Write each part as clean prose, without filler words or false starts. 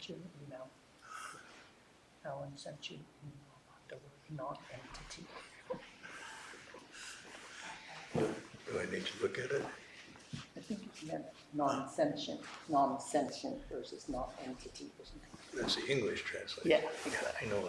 your email. Alan sent you an email about the word non-entity. Do I need to look at it? I think it meant non-sentient versus non-entity or something. That's the English translation. Yeah, exactly. I know.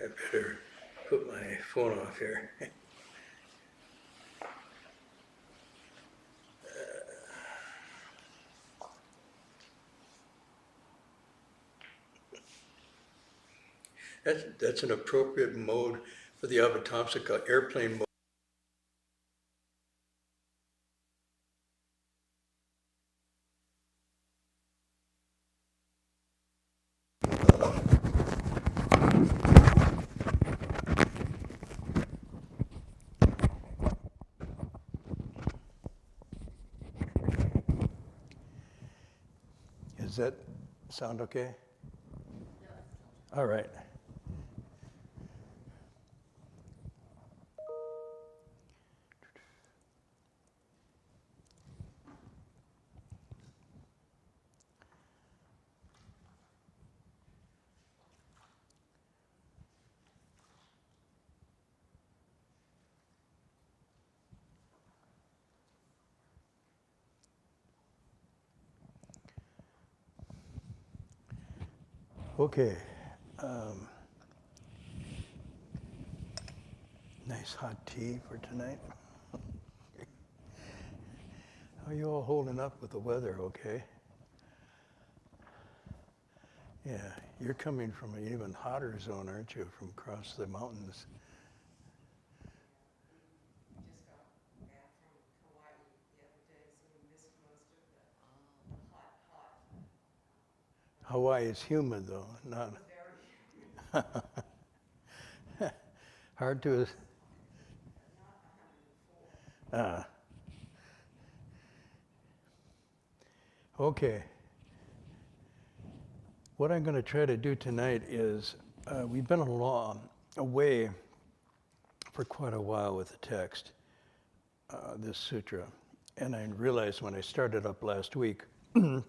I better put my phone off here. That's an appropriate mode for the Avatamsaka airplane mode. Does that sound okay? All right. Okay. Nice hot tea for tonight. How are you all holding up with the weather, okay? Yeah, you're coming from an even hotter zone, aren't you, from across the mountains? We just got back from Hawaii the other day, so we missed most of the hot. Hawaii is humid, though, not Very hard to. not 104. Ah. Okay. What I'm going to try to do tonight is, we've been away for quite a while with the text, this sutra. And I realized when I started up last week, it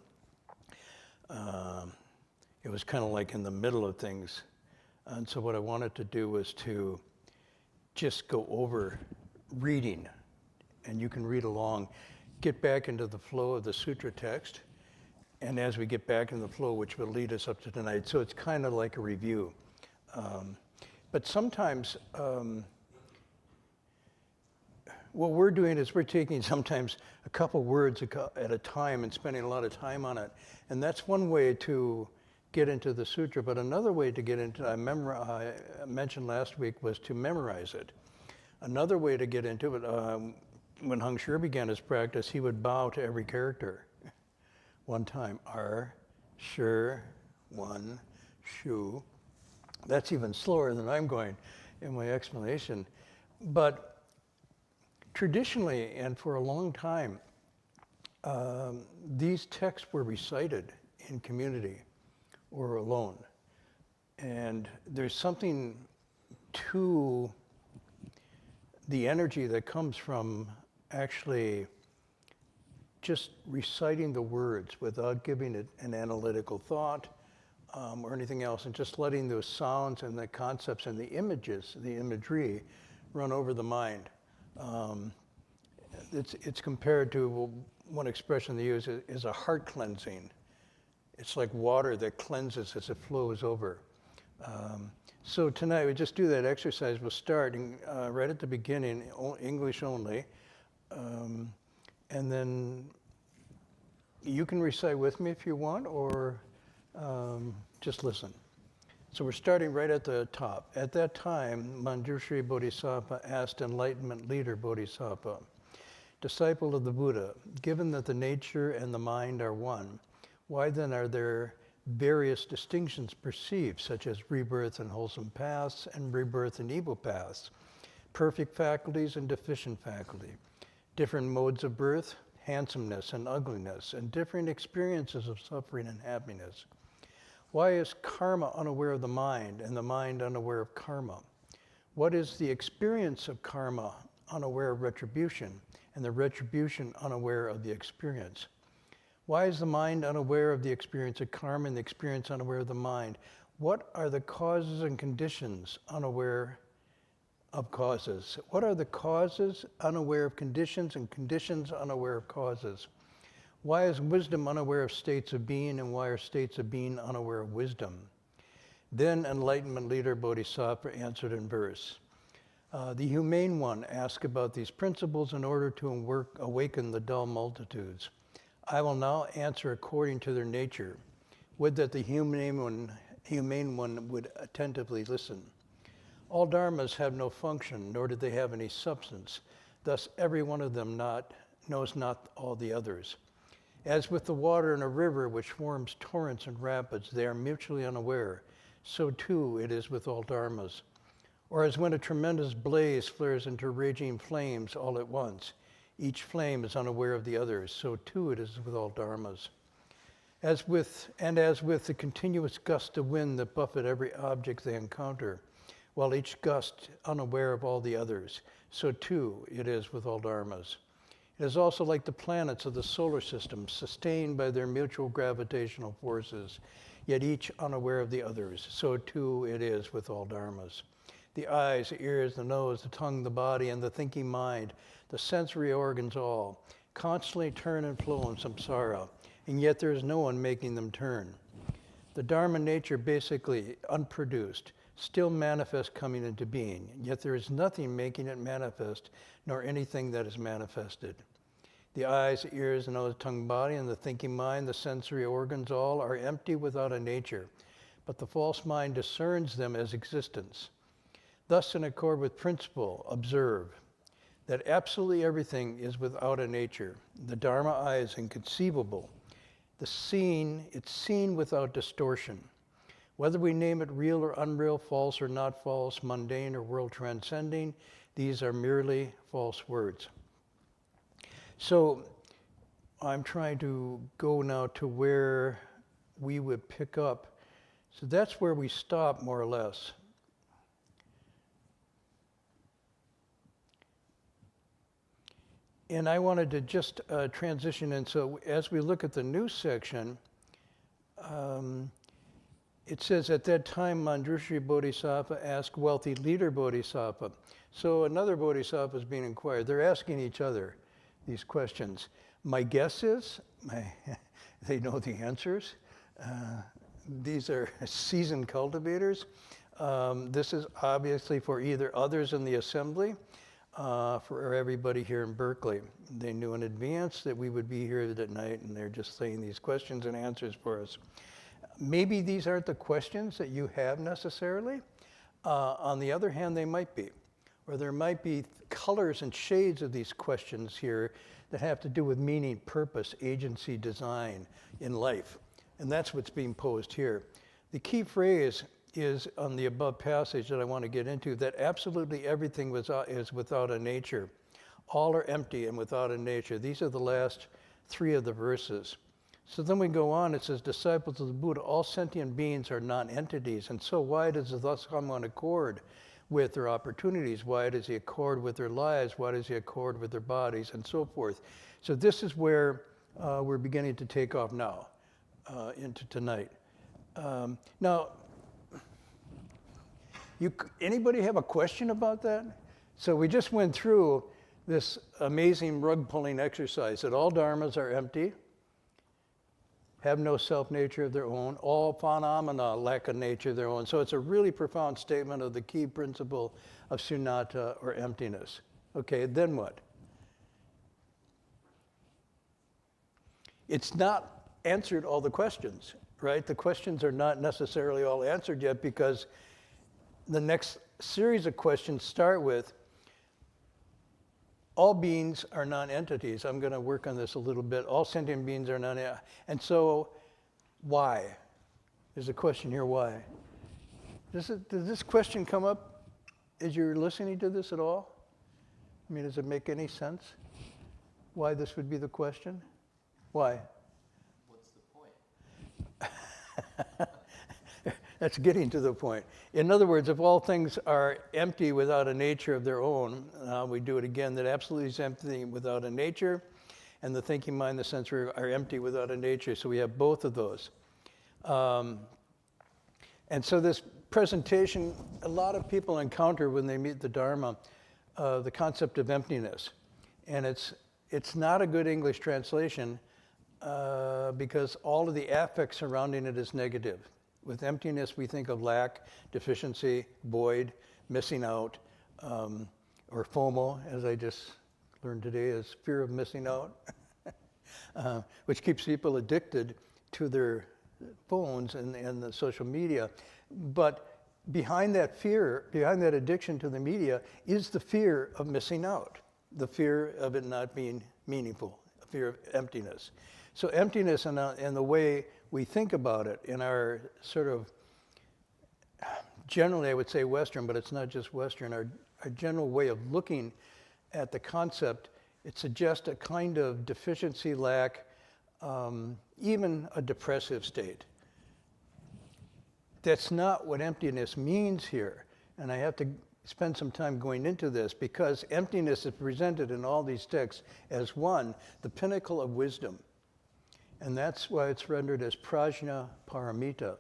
was kind of like in the middle of things. And so what I wanted to do was to just go over reading, and you can read along, get back into the flow of the sutra text, and as we get back in the flow, which will lead us up to tonight, so it's kind of like a review. But sometimes, what we're doing is we're taking sometimes a couple words at a time and spending a lot of time on it. And that's one way to get into the sutra, but another way to get into it, I mentioned last week, was to memorize it. Another way to get into it, when Heng Sure began his practice, he would bow to every character. One time, R, Sure, One, Shu. That's even slower than I'm going in my explanation. But traditionally, and for a long time, these texts were recited in community or alone. And there's something to the energy that comes from actually just reciting the words without giving it an analytical thought or anything else, and just letting those sounds and the concepts and the images, the imagery, run over the mind. It's compared to, one expression they use is a heart cleansing. It's like water that cleanses as it flows over. So tonight we just do that exercise. We'll start right at the beginning, English only. And then you can recite with me if you want, or just listen. So we're starting right at the top. At that time, Manjushri Bodhisattva asked Enlightenment Leader Bodhisattva, disciple of the Buddha, given that the nature and the mind are one, why then are there various distinctions perceived, such as rebirth and wholesome paths and rebirth and evil paths, perfect faculties and deficient faculty? different modes of birth, handsomeness and ugliness, and different experiences of suffering and happiness? Why is karma unaware of the mind and the mind unaware of karma? What is the experience of karma unaware of retribution and the retribution unaware of the experience? Why is the mind unaware of the experience of karma and the experience unaware of the mind? What are the causes and conditions unaware of causes? What are the causes unaware of conditions and conditions unaware of causes? Why is wisdom unaware of states of being, and why are states of being unaware of wisdom? Then enlightenment leader Bodhisattva answered in verse. The humane one asked about these principles in order to awaken the dull multitudes. I will now answer according to their nature. Would that the humane one would attentively listen. All dharmas have no function, nor do they have any substance. Thus every one of them knows not all the others. As with the water in a river which forms torrents and rapids, they are mutually unaware. So too it is with all dharmas. Or as when a tremendous blaze flares into raging flames all at once, each flame is unaware of the others. So too it is with all dharmas. As with the continuous gust of wind that buffet every object they encounter, while each gust unaware of all the others, so too it is with all dharmas. It is also like the planets of the solar system, sustained by their mutual gravitational forces, yet each unaware of the others. So too it is with all dharmas. The eyes, the ears, the nose, the tongue, the body, and the thinking mind, the sensory organs all, constantly turn and flow in samsara, and yet there is no one making them turn. The Dharma nature, basically unproduced, still manifests coming into being, yet there is nothing making it manifest, nor anything that is manifested. The eyes, the ears, the nose, tongue, body, and the thinking mind, the sensory organs all are empty without a nature, but the false mind discerns them as existence. Thus, in accord with principle, observe that absolutely everything is without a nature. The Dharma eye is inconceivable. It's seen without distortion. Whether we name it real or unreal, false or not false, mundane or world transcending, these are merely false words. So I'm trying to go now to where we would pick up. So that's where we stop, more or less. And I wanted to just transition in. So as we look at the new section, it says, at that time, Manjushri Bodhisattva asked wealthy leader Bodhisattva. So another Bodhisattva is being inquired. They're asking each other these questions. My guess is, they know the answers. These are seasoned cultivators. This is obviously for either others in the assembly, for everybody here in Berkeley. They knew in advance that we would be here that night, and they're just saying these questions and answers for us. Maybe these aren't the questions that you have necessarily. On the other hand, they might be. Or there might be colors and shades of these questions here that have to do with meaning, purpose, agency, design in life. And that's what's being posed here. The key phrase is on the above passage that I want to get into, that absolutely everything is without a nature. All are empty and without a nature. These are the last three of the verses. So then we go on, it says, disciples of the Buddha, all sentient beings are non-entities, and so why does it thus come on accord with their opportunities? Why does he accord with their lives? Why does he accord with their bodies, and so forth? So this is where we're beginning to take off now, into tonight. Now, anybody have a question about that? So we just went through this amazing rug-pulling exercise that all dharmas are empty, have no self-nature of their own. All phenomena lack a nature of their own. So it's a really profound statement of the key principle of sunyata, or emptiness. Okay, then what? It's not answered all the questions, right? The questions are not necessarily all answered yet, because the next series of questions start with, all beings are non-entities. I'm going to work on this a little bit. All sentient beings are non-entities. And so, why? There's a question here, why? Does this question come up as you're listening to this at all? I mean, does it make any sense? why this would be the question? Why? What's the point? That's getting to the point. In other words, if all things are empty without a nature of their own, we do it again, that absolutely is empty without a nature, and the thinking mind, the sensory are empty without a nature. So we have both of those. And so this presentation, a lot of people encounter when they meet the Dharma, the concept of emptiness. And it's not a good English translation because all of the affect surrounding it is negative. With emptiness, we think of lack, deficiency, void, missing out, or FOMO, as I just learned today, is fear of missing out, which keeps people addicted to their phones and the social media. But behind that fear, behind that addiction to the media, is the fear of missing out, the fear of it not being meaningful, a fear of emptiness. So emptiness and the way we think about it in our sort of, generally I would say Western, but it's not just Western, our general way of looking at the concept, it suggests a kind of deficiency, lack, even a depressive state. That's not what emptiness means here. And I have to spend some time going into this because emptiness is presented in all these texts as one, the pinnacle of wisdom. And that's why it's rendered as prajna paramita,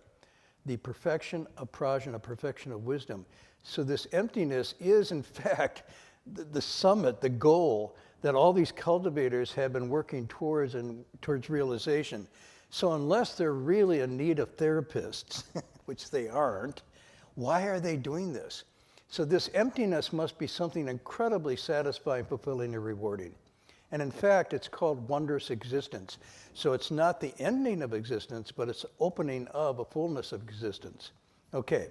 the perfection of prajna, perfection of wisdom. So this emptiness is, in fact, the summit, the goal that all these cultivators have been working towards and towards realization. So unless they're really in need of therapists, which they aren't, why are they doing this? So this emptiness must be something incredibly satisfying, fulfilling, and rewarding. And in fact, it's called wondrous existence. So it's not the ending of existence, but it's opening of a fullness of existence. Okay,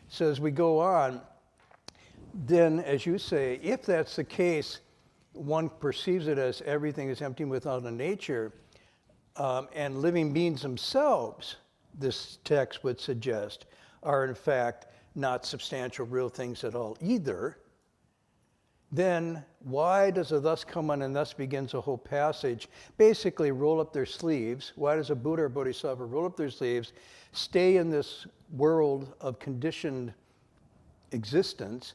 so as we go on, then as you say, if that's the case, one perceives it as everything is empty without a nature, and living beings themselves, this text would suggest, are in fact not substantial real things at all either, then why does a thus come on and thus begins a whole passage basically roll up their sleeves? Why does a Buddha or Bodhisattva roll up their sleeves, stay in this world of conditioned existence,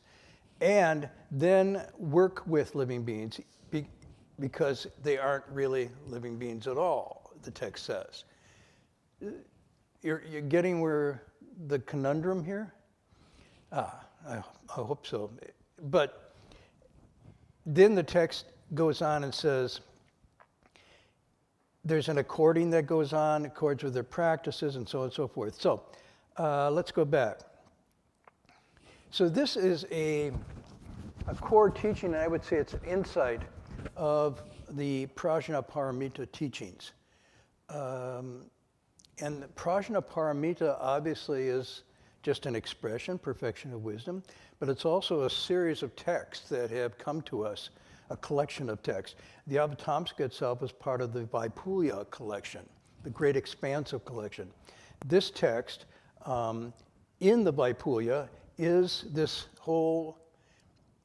and then work with living beings because they aren't really living beings at all, the text says. You're getting where the conundrum here? I hope so. But then the text goes on and says, there's an according that goes on, accords with their practices, and so on and so forth. So let's go back. So this is a core teaching, and I would say it's an insight of the Prajna Paramita teachings. And the Prajna Paramita obviously is just an expression, perfection of wisdom, but it's also a series of texts that have come to us, a collection of texts. The Avatamsaka itself is part of the Vaipulya collection, the great expansive collection. This text in the Vaipulya is this whole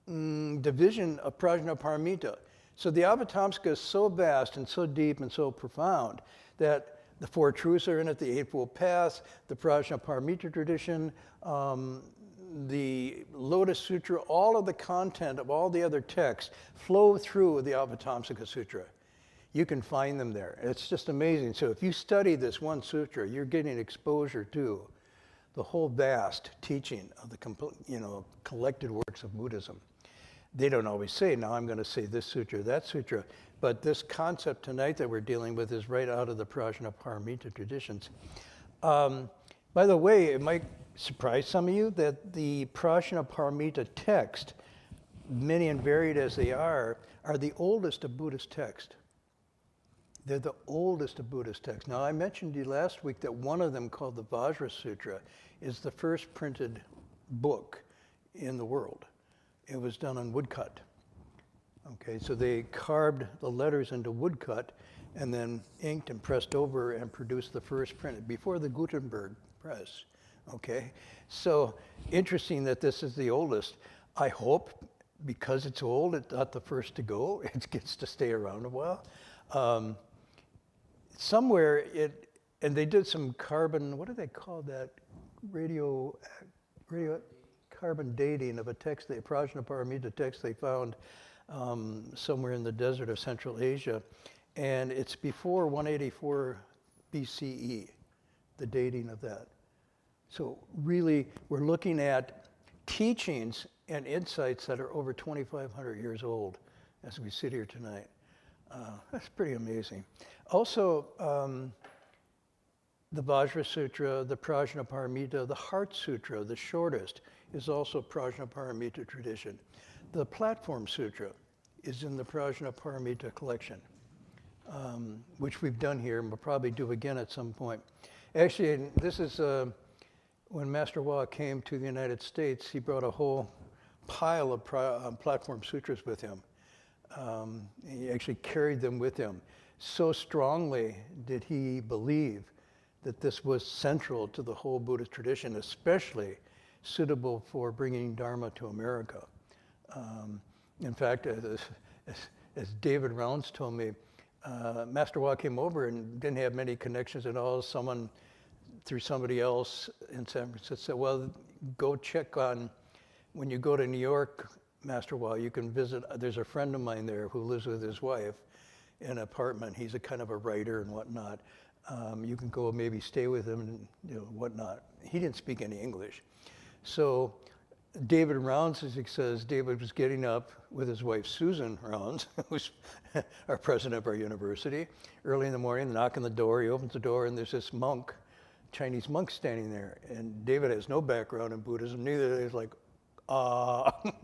division of Prajna Paramita. So the Avatamsaka is so vast and so deep and so profound that the Four Truths are in it, the Eightfold Path, the Prajna Paramita tradition, the Lotus Sutra, all of the content of all the other texts flow through the Avamtasaka Sutra. You can find them there. It's just amazing. So if you study this one sutra, you're getting exposure to the whole vast teaching of the collected works of Buddhism. They don't always say, now I'm going to say this sutra, that sutra, but this concept tonight that we're dealing with is right out of the Prajna Paramita traditions. By the way, it might surprise some of you that the Prajna Paramita text, many and varied as they are the oldest of Buddhist texts. They're the oldest of Buddhist texts. Now, I mentioned to you last week that one of them, called the Vajra Sutra, is the first printed book in the world. It was done on woodcut. Okay, so they carved the letters into woodcut and then inked and pressed over and produced the first print before the Gutenberg press. Okay, so interesting that this is the oldest. I hope because it's old, it's not the first to go. It gets to stay around a while. Somewhere and they did some carbon, what do they call that? Radio carbon dating of a text, the Prajnaparamita text they found somewhere in the desert of Central Asia. And it's before 184 BCE, the dating of that. So really, we're looking at teachings and insights that are over 2,500 years old as we sit here tonight. That's pretty amazing. Also, the Vajra Sutra, the Prajnaparamita, the Heart Sutra, the shortest, is also Prajnaparamita tradition. The Platform Sutra is in the Prajnaparamita collection, which we've done here and we'll probably do again at some point. Actually, this is when Master Hua came to the United States, he brought a whole pile of Platform Sutras with him. He actually carried them with him. So strongly did he believe that this was central to the whole Buddhist tradition, especially suitable for bringing Dharma to America. In fact, as David Rounds told me, Master Hua came over and didn't have many connections at all. Someone, through somebody else in San Francisco, said, well, go check on, when you go to New York, Master Hua, you can visit, there's a friend of mine there who lives with his wife in an apartment. He's a kind of a writer and whatnot. You can go maybe stay with him and whatnot. He didn't speak any English. So David Rounds, as he says, David was getting up with his wife, Susan Rounds, who's our president of our university, early in the morning, knock on the door. He opens the door and there's this monk, Chinese monk standing there. And David has no background in Buddhism, neither. He's like, and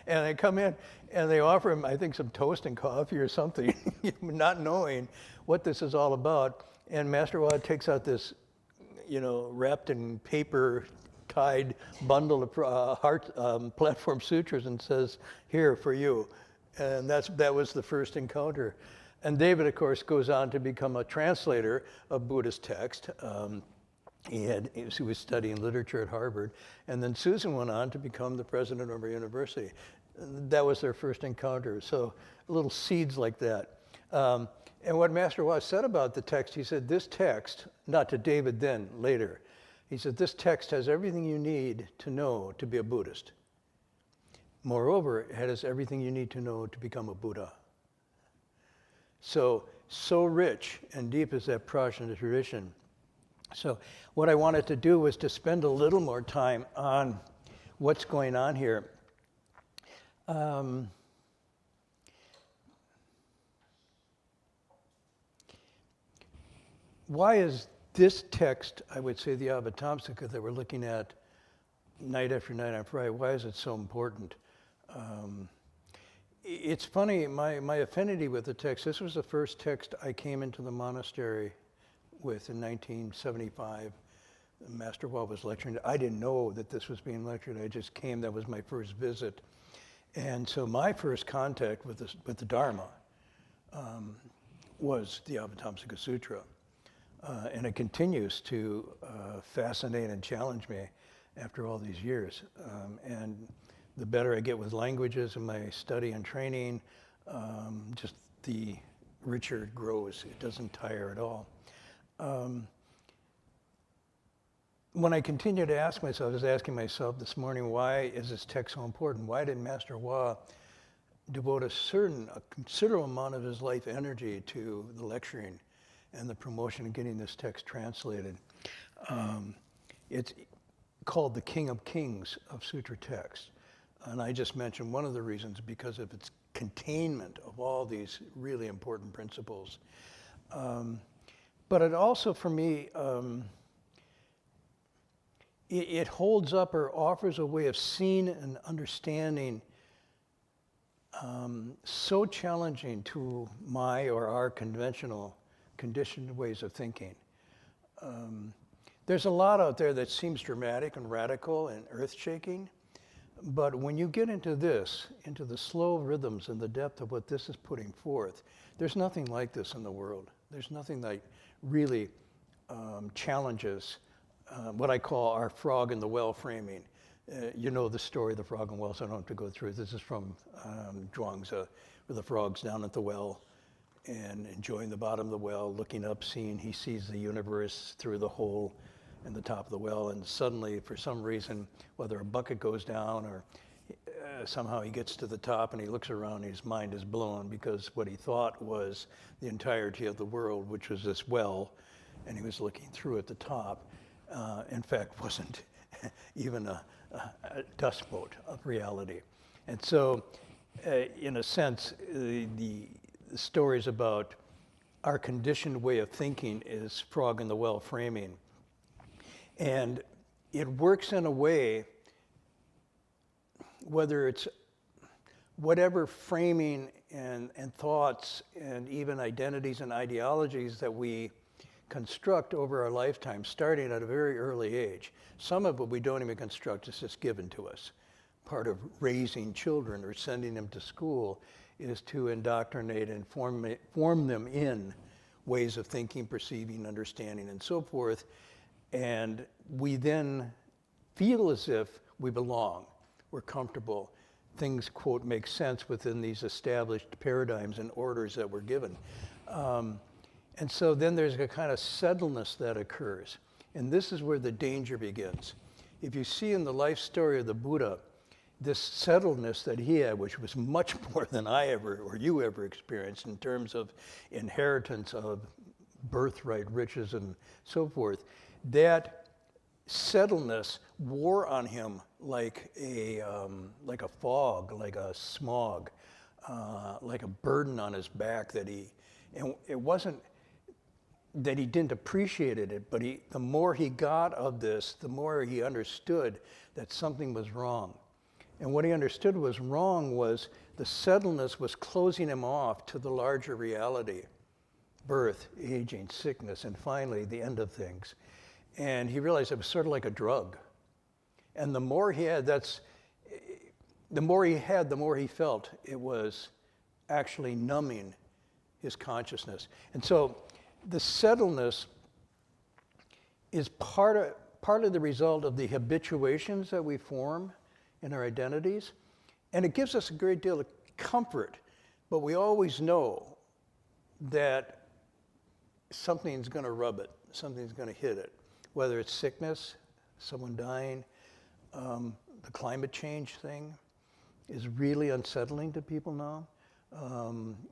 they come in and they offer him, I think, some toast and coffee or something, not knowing what this is all about. And Master Hua takes out this, wrapped in paper tied bundle of Platform Sutras and says, here for you. And that was the first encounter. And David, of course, goes on to become a translator of Buddhist text. He was studying literature at Harvard. And then Susan went on to become the president of our university. That was their first encounter. So little seeds like that. And what Master Hua said about the text, he said, this text, not to David then, later, he said, this text has everything you need to know to be a Buddhist. Moreover, it has everything you need to know to become a Buddha. So rich and deep is that Prajna tradition. So what I wanted to do was to spend a little more time on what's going on here. Why is this text, I would say the Avatamsaka that we're looking at night after night on Friday, why is it so important? It's funny, my affinity with the text, this was the first text I came into the monastery with in 1975. Master Hua was lecturing. I didn't know that this was being lectured. I just came, that was my first visit. And so my first contact with the Dharma was the Avatamsaka Sutra. And it continues to fascinate and challenge me after all these years. And the better I get with languages and my study and training, just the richer it grows. It doesn't tire at all. When I continue to ask myself, I was asking myself this morning, why is this text so important? Why did Master Hua devote a considerable amount of his life energy to the lecturing and the promotion of getting this text translated? It's called the King of Kings of Sutra text. And I just mentioned one of the reasons because of its containment of all these really important principles. But it also, for me, it holds up or offers a way of seeing and understanding so challenging to my or our conventional, conditioned ways of thinking. There's a lot out there that seems dramatic and radical and earth-shaking, but when you get into this, into the slow rhythms and the depth of what this is putting forth, there's nothing like this in the world. There's nothing that really challenges what I call our frog in the well framing. You know the story of the frog and well, so I don't have to go through it. This is from Zhuangzi, where the frog's down at the well and enjoying the bottom of the well, looking up, he sees the universe through the hole in the top of the well, and suddenly, for some reason, whether a bucket goes down or somehow he gets to the top and he looks around and his mind is blown, because what he thought was the entirety of the world, which was this well, and he was looking through at the top, in fact wasn't even a dust mote of reality. And so, in a sense, the stories about our conditioned way of thinking is frog in the well framing. And it works in a way, whether it's whatever framing and thoughts and even identities and ideologies that we construct over our lifetime, starting at a very early age. Some of what we don't even construct is just given to us. Part of raising children or sending them to school is to indoctrinate and form them in ways of thinking, perceiving, understanding, and so forth. And we then feel as if we belong, we're comfortable. Things, quote, make sense within these established paradigms and orders that we're given. And so then there's a kind of settledness that occurs. And this is where the danger begins. If you see in the life story of the Buddha, this settledness that he had, which was much more than I ever or you ever experienced in terms of inheritance of birthright riches and so forth, that settledness wore on him like a fog, like a smog, like a burden on his back that and it wasn't that he didn't appreciate it, but the more he got of this, the more he understood that something was wrong. And what he understood was wrong was the settledness was closing him off to the larger reality, birth, aging, sickness, and finally the end of things. And he realized it was sort of like a drug. And the more he had, the more he felt it was actually numbing his consciousness. And so the settledness is part of the result of the habituations that we form in our identities. And it gives us a great deal of comfort, but we always know that something's going to rub it, something's going to hit it, whether it's sickness, someone dying. The climate change thing is really unsettling to people now.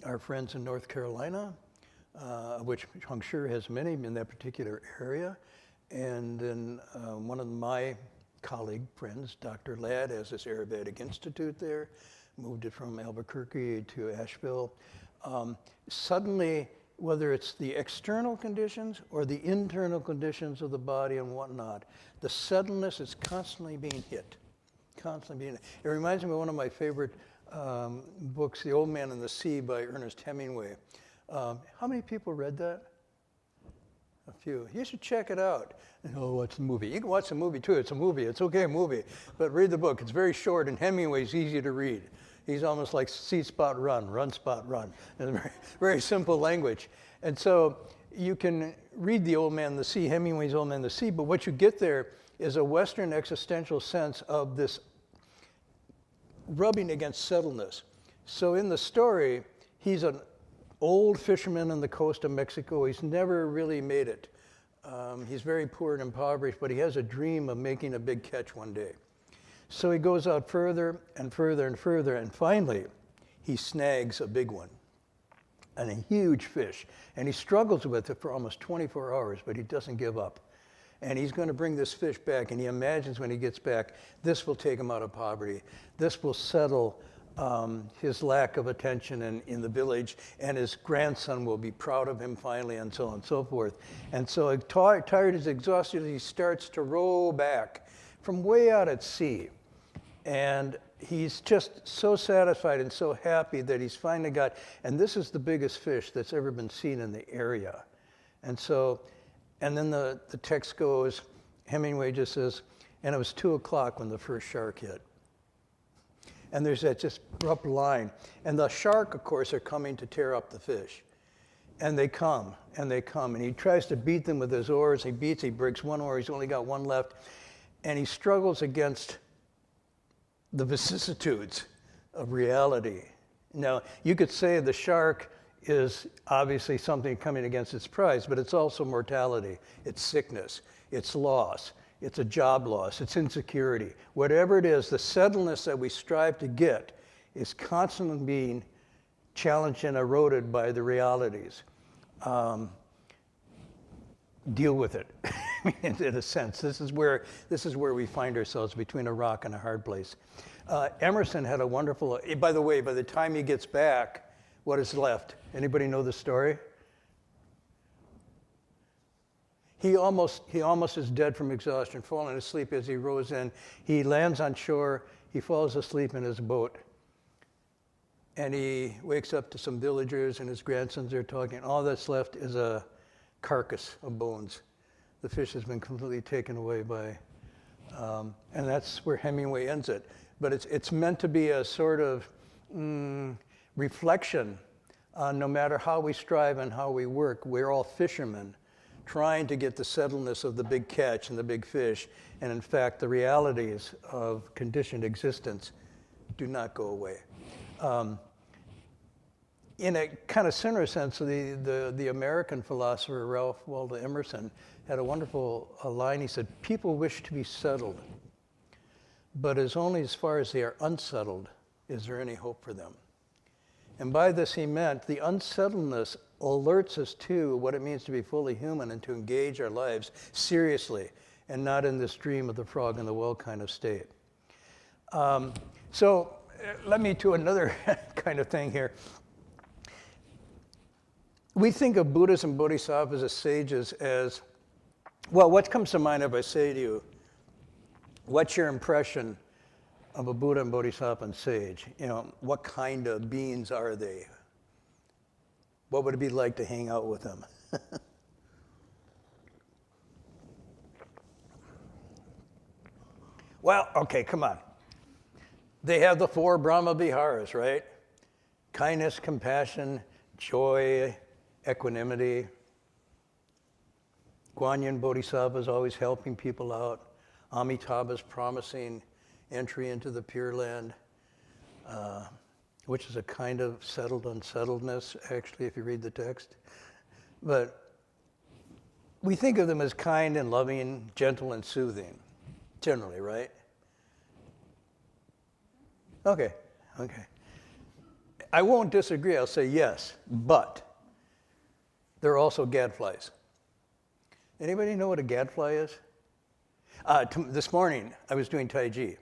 Our friends in North Carolina, which Monk Heng Sure has many in that particular area, and then one of my colleague friends, Dr. Ladd, has this Ayurvedic Institute there, moved it from Albuquerque to Asheville. Suddenly, whether it's the external conditions or the internal conditions of the body and whatnot, the suddenness is constantly being hit, It reminds me of one of my favorite books, The Old Man and the Sea by Ernest Hemingway. How many people read that? A few. You should check it out. Oh, watch the movie. You can watch the movie too. It's a movie. It's okay, a movie. But read the book. It's very short, and Hemingway's easy to read. He's almost like see spot run spot run. And very, very simple language. And so you can read The Old Man and the Sea, Hemingway's Old Man and the Sea, but what you get there is a Western existential sense of this rubbing against settledness. So in the story, he's an old fisherman on the coast of Mexico. He's never really made it. He's very poor and impoverished, but he has a dream of making a big catch one day. So he goes out further and further and further, and finally, he snags a big one, and a huge fish. And he struggles with it for almost 24 hours, but he doesn't give up. And he's going to bring this fish back, and he imagines when he gets back, this will take him out of poverty. This will settle his lack of attention in the village, and his grandson will be proud of him finally, and so on and so forth. And so tired as exhausted, he starts to row back from way out at sea. And he's just so satisfied and so happy that he's finally got, and this is the biggest fish that's ever been seen in the area. And so, and then the text goes, Hemingway just says, and it was 2:00 when the first shark hit. And there's that just abrupt line. And the shark, of course, are coming to tear up the fish. And they come, and they come. And he tries to beat them with his oars. He breaks one oar. He's only got one left. And he struggles against the vicissitudes of reality. Now, you could say the shark is obviously something coming against its prize, but it's also mortality, it's sickness, it's loss, it's a job loss, it's insecurity. Whatever it is, the settledness that we strive to get is constantly being challenged and eroded by the realities. Deal with it, in a sense. This is where we find ourselves, between a rock and a hard place. Emerson had a wonderful, by the way, by the time he gets back, what is left? Anybody know the story? He almost is dead from exhaustion, falling asleep as he rows in. He lands on shore, he falls asleep in his boat. And he wakes up to some villagers and his grandsons are talking. All that's left is a carcass of bones. The fish has been completely taken away by, and that's where Hemingway ends it. But it's meant to be a sort of reflection on no matter how we strive and how we work, we're all fishermen trying to get the settledness of the big catch and the big fish. And in fact, the realities of conditioned existence do not go away. In a kind of similar sense, the American philosopher Ralph Waldo Emerson had a wonderful line. He said, "People wish to be settled, but only as far as they are unsettled is there any hope for them." And by this he meant the unsettledness alerts us to what it means to be fully human and to engage our lives seriously and not in this dream of the frog in the well kind of state. So let me to another kind of thing here. We think of Buddhas and Bodhisattvas as sages as, well, what comes to mind if I say to you, what's your impression of a Buddha and Bodhisattva and sage? You know, what kind of beings are they? What would it be like to hang out with them? Well, okay, come on. They have the 4 Brahma Viharas, right? Kindness, compassion, joy, equanimity. Guanyin Bodhisattva is always helping people out. Amitabha is promising entry into the Pure Land, which is a kind of settled unsettledness, actually, if you read the text. But we think of them as kind and loving, gentle and soothing, generally, right? Okay. I won't disagree, I'll say yes, but they're also gadflies. Anybody know what a gadfly is? This morning, I was doing Tai Chi.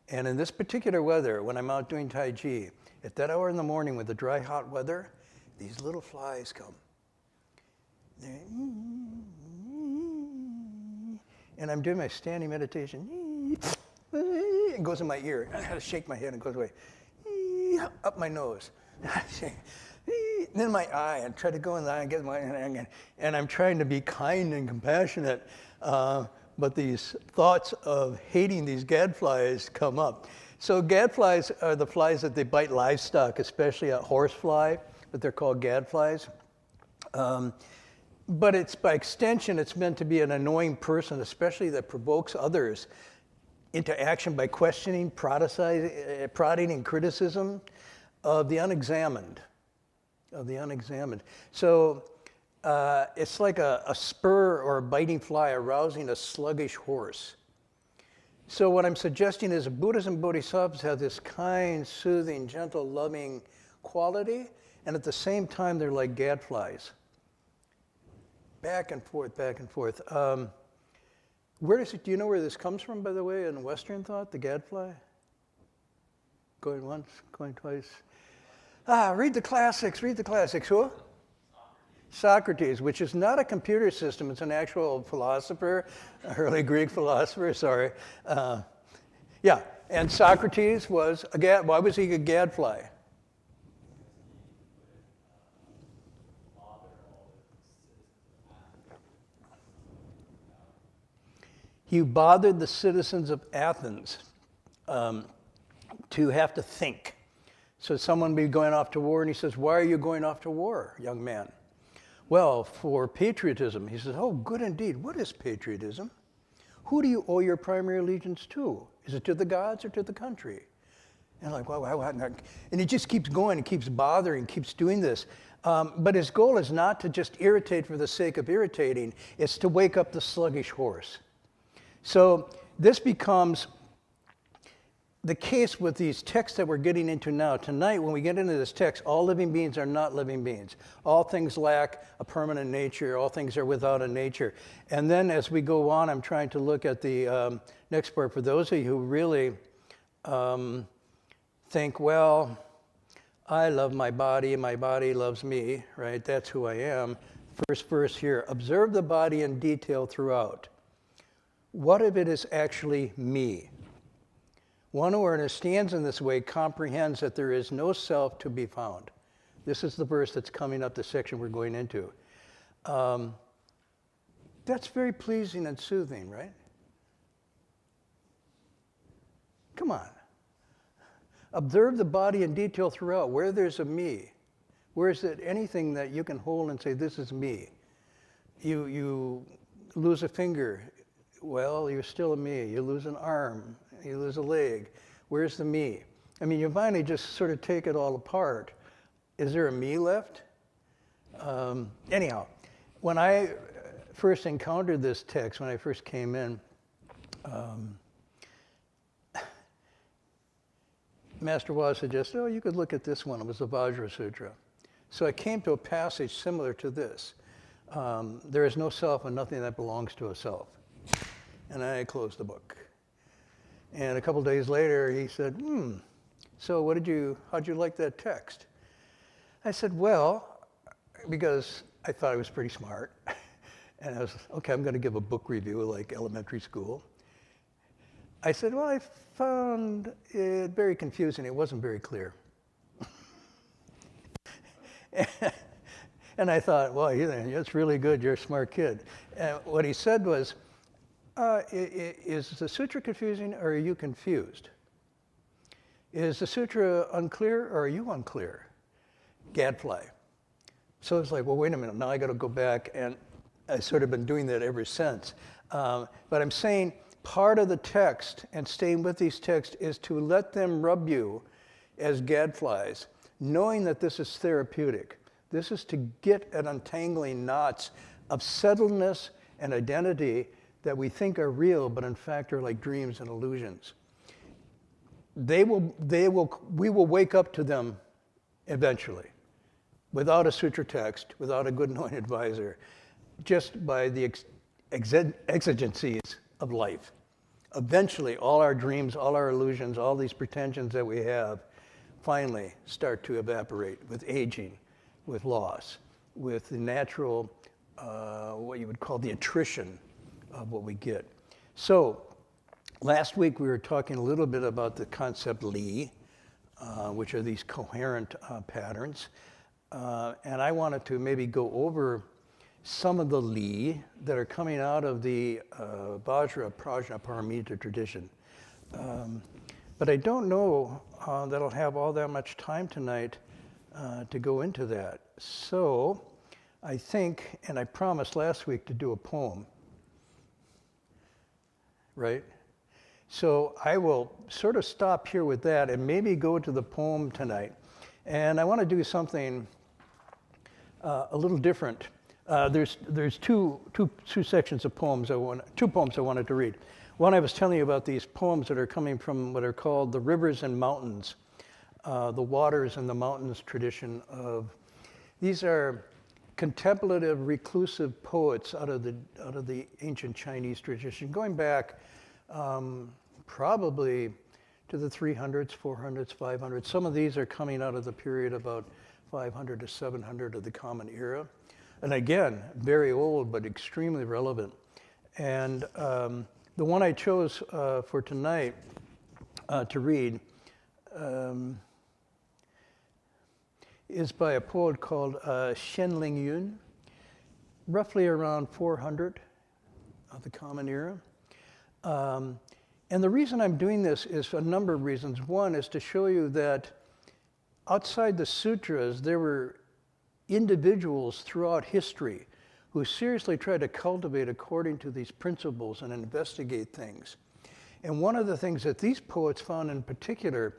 And in this particular weather, when I'm out doing Tai Chi, at that hour in the morning with the dry, hot weather, these little flies come. And I'm doing my standing meditation. It goes in my ear. I gotta shake my head and it goes away. Up my nose. Then my eye, and try to go in the eye and get my eye, and I'm trying to be kind and compassionate, but these thoughts of hating these gadflies come up. So gadflies are the flies that they bite livestock, especially a horsefly, but they're called gadflies. But it's by extension, it's meant to be an annoying person, especially that provokes others into action by questioning, prodding, and criticism of the unexamined. So it's like a spur or a biting fly arousing a sluggish horse. So what I'm suggesting is Buddhas and Bodhisattvas have this kind, soothing, gentle, loving quality, and at the same time they're like gadflies. Back and forth. Do you know where this comes from, by the way, in Western thought, the gadfly? Going once, going twice. Read the classics. Who? Socrates, which is not a computer system, it's an actual philosopher, early Greek philosopher, sorry. And Socrates was why was he a gadfly? He bothered the citizens of Athens to have to think. So someone would be going off to war, and he says, "Why are you going off to war, young man?" "Well, for patriotism." He says, "Oh, good indeed. What is patriotism?" Who do you owe your primary allegiance to? Is it to the gods or to the country? And like, wow, and he just keeps going, and keeps bothering, keeps doing this. But his goal is not to just irritate for the sake of irritating, it's to wake up the sluggish horse. So this becomes the case with these texts that we're getting into now. Tonight, when we get into this text, all living beings are not living beings. All things lack a permanent nature. All things are without a nature. And then as we go on, I'm trying to look at the next part. For those of you who really think, well, I love my body and my body loves me, right? That's who I am. First verse here, observe the body in detail throughout. What if it is actually me? One who understands in this way comprehends that there is no self to be found. This is the verse that's coming up, the section we're going into. That's very pleasing and soothing, right? Come on. Observe the body in detail throughout. Where there's a me, where is it anything that you can hold and say, this is me? You lose a finger. Well, you're still a me. You lose an arm. You lose a leg. Where's the me? I mean, you finally just sort of take it all apart. Is there a me left? Anyhow, when I first encountered this text, when I first came in, Master Waz suggested, oh, you could look at this one. It was the Vajra Sutra. So I came to a passage similar to this. There is no self and nothing that belongs to a self. And I closed the book. And a couple days later, he said, so how'd you like that text? I said, well, because I thought I was pretty smart. And I was, okay, I'm going to give a book review like elementary school. I said, well, I found it very confusing. It wasn't very clear. And I thought, well, that's really good. You're a smart kid. And what he said was, is the sutra confusing or are you confused? Is the sutra unclear or are you unclear? Gadfly. So it's like, well, wait a minute. Now I got to go back, and I've sort of been doing that ever since. But I'm saying part of the text and staying with these texts is to let them rub you as gadflies, knowing that this is therapeutic. This is to get at untangling knots of settledness and identity that we think are real, but in fact are like dreams and illusions. We will wake up to them eventually, without a sutra text, without a good knowing advisor, just by the exigencies of life. Eventually, all our dreams, all our illusions, all these pretensions that we have finally start to evaporate with aging, with loss, with the natural, what you would call the attrition of what we get. So last week we were talking a little bit about the concept Li, which are these coherent patterns. And I wanted to maybe go over some of the Li that are coming out of the Vajra Prajna Paramita tradition. But I don't know that I'll have all that much time tonight to go into that. So I think, and I promised last week to do a poem, right? So I will sort of stop here with that and maybe go to the poem tonight. And I want to do something a little different. There's two sections of poems two poems I wanted to read. One, I was telling you about these poems that are coming from what are called the rivers and mountains, the waters and the mountains tradition of. These are contemplative, reclusive poets out of the ancient Chinese tradition, going back probably to the 300s, 400s, 500s. Some of these are coming out of the period about 500 to 700 of the Common Era. And again, very old, but extremely relevant. And the one I chose for tonight to read is by a poet called Shenling Yun, roughly around 400 of the Common Era. And the reason I'm doing this is for a number of reasons. One is to show you that outside the sutras, there were individuals throughout history who seriously try to cultivate according to these principles and investigate things. And one of the things that these poets found in particular,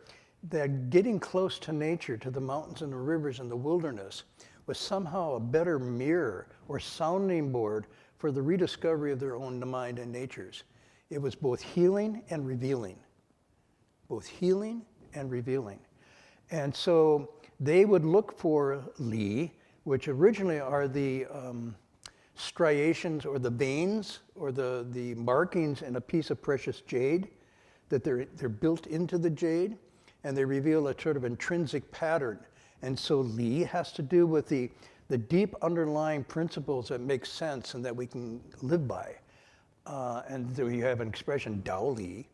that getting close to nature, to the mountains and the rivers and the wilderness, was somehow a better mirror or sounding board for the rediscovery of their own mind and natures. It was both healing and revealing. Both healing and revealing. And so they would look for Li, which originally are the striations or the veins or the markings in a piece of precious jade, that they're built into the jade, and they reveal a sort of intrinsic pattern. And so Li has to do with the deep underlying principles that make sense and that we can live by. And so you have an expression, Dao Li,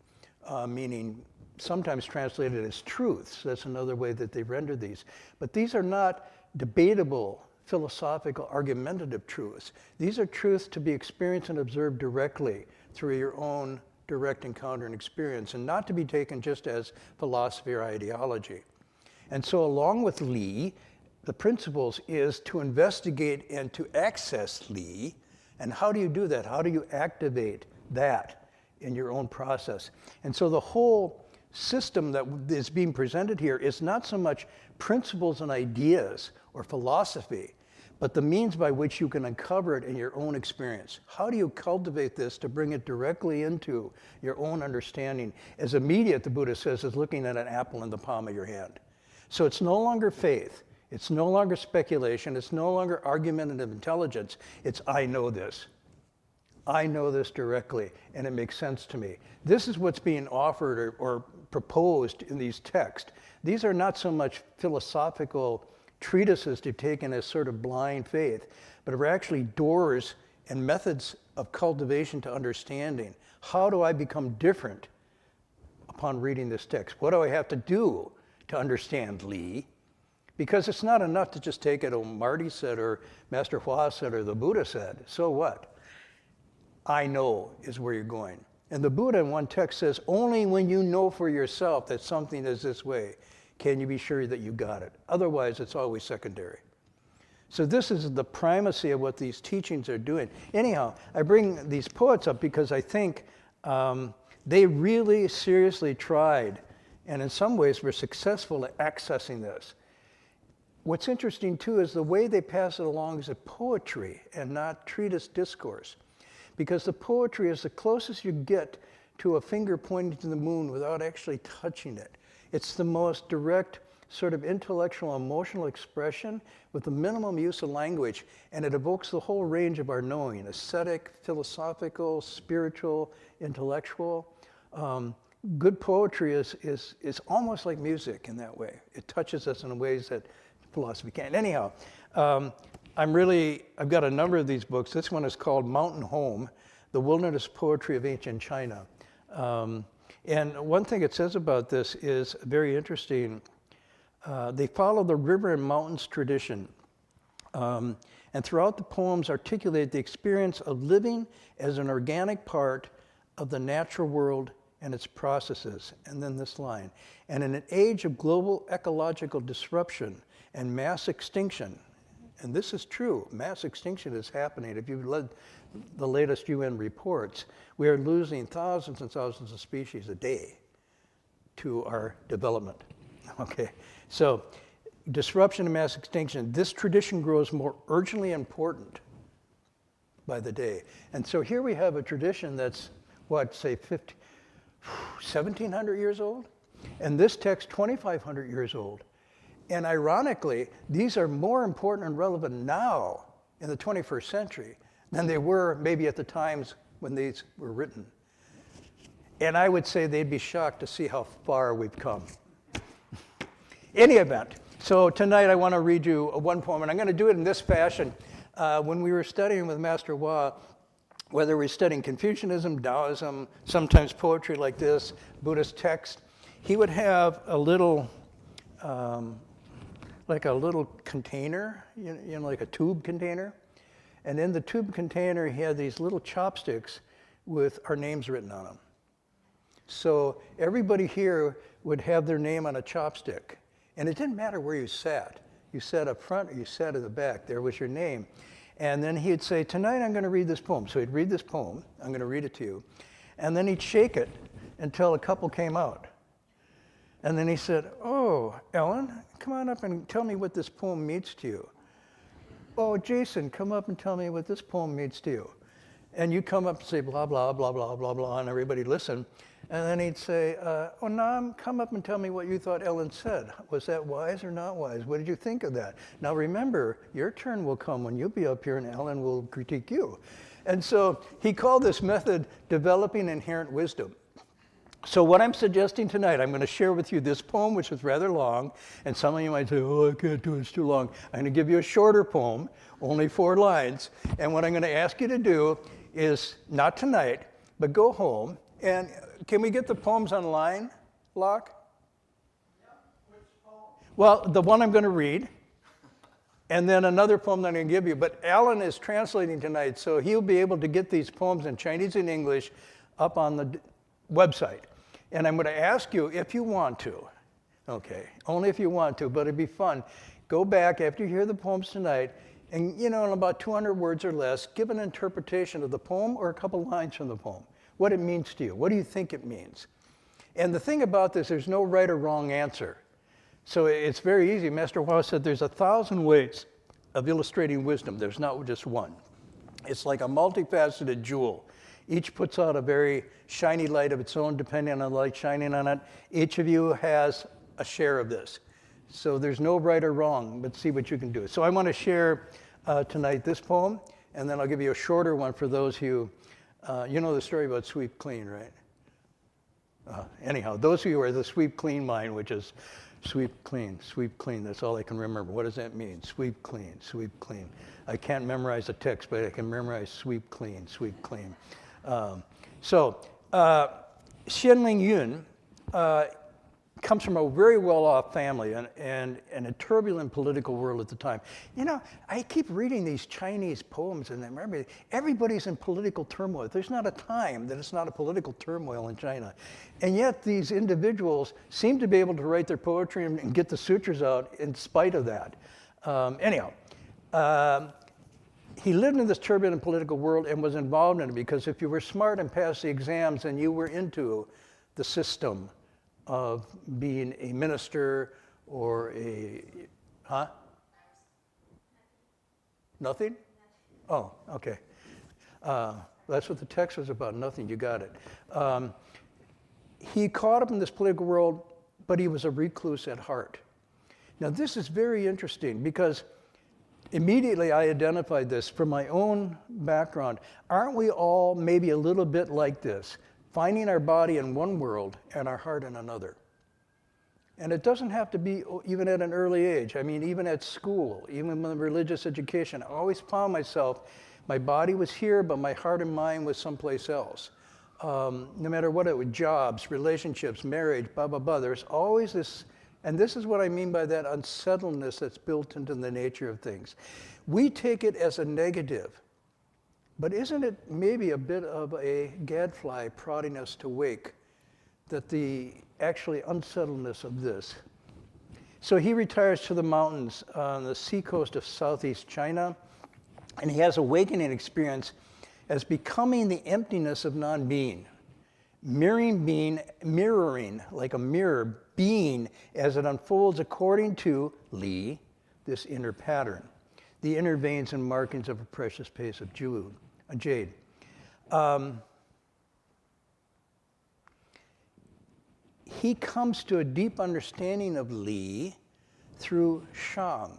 meaning sometimes translated as truths. That's another way that they render these. But these are not debatable, philosophical, argumentative truths. These are truths to be experienced and observed directly through your own direct encounter and experience, and not to be taken just as philosophy or ideology. And so along with Li, the principles is to investigate and to access Li. And how do you do that? How do you activate that in your own process? And so the whole system that is being presented here is not so much principles and ideas or philosophy, but the means by which you can uncover it in your own experience. How do you cultivate this to bring it directly into your own understanding? As immediate, the Buddha says, is looking at an apple in the palm of your hand. So it's no longer faith. It's no longer speculation. It's no longer argumentative intelligence. It's, I know this. I know this directly, and it makes sense to me. This is what's being offered or proposed in these texts. These are not so much philosophical treatises to take in as sort of blind faith, but are actually doors and methods of cultivation to understanding. How do I become different upon reading this text? What do I have to do to understand Li? Because it's not enough to just take it, oh, Marty said, or Master Hua said, or the Buddha said. So what? I know is where you're going. And the Buddha in one text says, only when you know for yourself that something is this way can you be sure that you got it. Otherwise, it's always secondary. So this is the primacy of what these teachings are doing. Anyhow, I bring these poets up because I think they really seriously tried, and in some ways were successful at accessing this. What's interesting, too, is the way they pass it along is a poetry and not treatise discourse. Because the poetry is the closest you get to a finger pointing to the moon without actually touching it. It's the most direct sort of intellectual, emotional expression with the minimum use of language, and it evokes the whole range of our knowing, aesthetic, philosophical, spiritual, intellectual. Good poetry is almost like music in that way. It touches us in ways that philosophy can't. Anyhow, I've got a number of these books. This one is called Mountain Home, The Wilderness Poetry of Ancient China. And one thing it says about this is very interesting. They follow the river and mountains tradition. And throughout the poems articulate the experience of living as an organic part of the natural world and its processes. And then this line, and in an age of global ecological disruption and mass extinction, and this is true, mass extinction is happening. If you've read the latest UN reports, we are losing thousands and thousands of species a day to our development. Okay, so disruption and mass extinction, this tradition grows more urgently important by the day. And so here we have a tradition that's, what, say 1,700 years old? And this text, 2,500 years old. And ironically, these are more important and relevant now in the 21st century than they were maybe at the times when these were written. And I would say they'd be shocked to see how far we've come. Any event, so tonight I want to read you one poem, and I'm going to do it in this fashion. When we were studying with Master Hua, whether we're studying Confucianism, Taoism, sometimes poetry like this, Buddhist text, he would have a little, like a little container, you know, like a tube container. And in the tube container, he had these little chopsticks with our names written on them. So everybody here would have their name on a chopstick. And it didn't matter where you sat. You sat up front or you sat at the back. There was your name. And then he'd say, tonight I'm going to read this poem. So he'd read this poem. I'm going to read it to you. And then he'd shake it until a couple came out. And then he said, oh, Ellen, come on up and tell me what this poem means to you. Oh, Jason, come up and tell me what this poem means to you. And you come up and say blah, blah, blah, blah, blah, blah, and everybody listen. And then he'd say, oh, Nam, come up and tell me what you thought Ellen said. Was that wise or not wise? What did you think of that? Now remember, your turn will come when you'll be up here and Ellen will critique you. And so he called this method developing inherent wisdom. So what I'm suggesting tonight, I'm going to share with you this poem, which is rather long, and some of you might say, oh, I can't do it, it's too long. I'm going to give you a shorter poem, only 4 lines, and what I'm going to ask you to do is, not tonight, but go home, and can we get the poems online, Locke? Yeah, which poem? Well, the one I'm going to read, and then another poem that I'm going to give you, but Alan is translating tonight, so he'll be able to get these poems in Chinese and English up on the website. And I'm going to ask you if you want to, okay, only if you want to, but it'd be fun. Go back after you hear the poems tonight, and in about 200 words or less, give an interpretation of the poem or a couple lines from the poem, what it means to you. What do you think it means? And the thing about this, there's no right or wrong answer. So it's very easy. Master Hua said there's 1,000 ways of illustrating wisdom. There's not just one. It's like a multifaceted jewel. Each puts out a very shiny light of its own, depending on the light shining on it. Each of you has a share of this. So there's no right or wrong, but see what you can do. So I want to share tonight this poem, and then I'll give you a shorter one for those who, you know the story about sweep clean, right? Anyhow, those of you who are the sweep clean mind, which is sweep clean, that's all I can remember. What does that mean? Sweep clean, sweep clean. I can't memorize the text, but I can memorize sweep clean, sweep clean. Xianling Yun comes from a very well-off family and a turbulent political world at the time. I keep reading these Chinese poems and everybody's in political turmoil. There's not a time that it's not a political turmoil in China. And yet these individuals seem to be able to write their poetry and get the sutras out in spite of that. He lived in this turbulent political world and was involved in it because if you were smart and passed the exams, then you were into the system of being a minister or Nothing? Oh, okay. That's what the text was about, nothing, you got it. He caught up in this political world, but he was a recluse at heart. Now this is very interesting because immediately I identified this from my own background. Aren't we all maybe a little bit like this? Finding our body in one world and our heart in another. And it doesn't have to be even at an early age. I mean, even at school, even in religious education, I always found myself, my body was here, but my heart and mind was someplace else. No matter what it was, jobs, relationships, marriage, blah, blah, blah, there's always this. And this is what I mean by that unsettledness that's built into the nature of things. We take it as a negative, but isn't it maybe a bit of a gadfly prodding us to wake, that the actually unsettledness of this. So he retires to the mountains on the seacoast of southeast China, and he has a awakening experience as becoming the emptiness of non-being. Mirroring like a mirror, being as it unfolds according to Li, this inner pattern, the inner veins and markings of a precious pace of jade. He comes to a deep understanding of Li through Shang.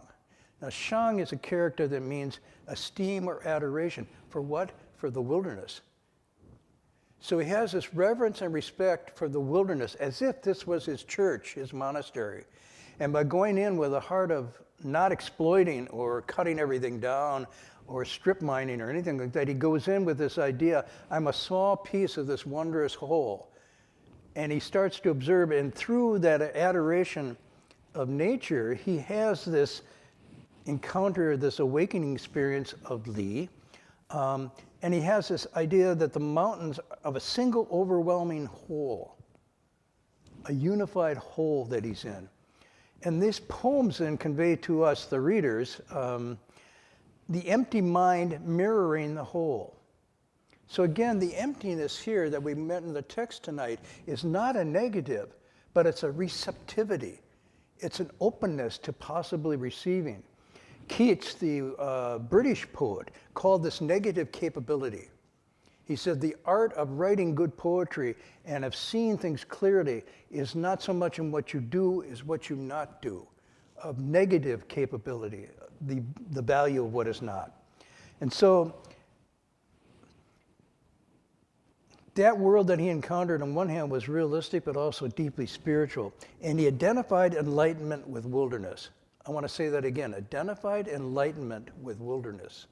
Now, Shang is a character that means esteem or adoration. For what? For the wilderness. So he has this reverence and respect for the wilderness as if this was his church, his monastery. And by going in with a heart of not exploiting or cutting everything down or strip mining or anything like that, he goes in with this idea, I'm a small piece of this wondrous whole. And he starts to observe, and through that adoration of nature, he has this encounter, this awakening experience of Li. And he has this idea that the mountains of a single overwhelming whole, a unified whole that he's in. And these poems then convey to us, the readers, the empty mind mirroring the whole. So again, the emptiness here that we met in the text tonight is not a negative, but it's a receptivity. It's an openness to possibly receiving. Keats, the British poet, called this negative capability. He said the art of writing good poetry and of seeing things clearly is not so much in what you do as what you not do, of negative capability, the value of what is not. And so that world that he encountered on one hand was realistic but also deeply spiritual. And he identified enlightenment with wilderness. I want to say that again, identified enlightenment with wilderness.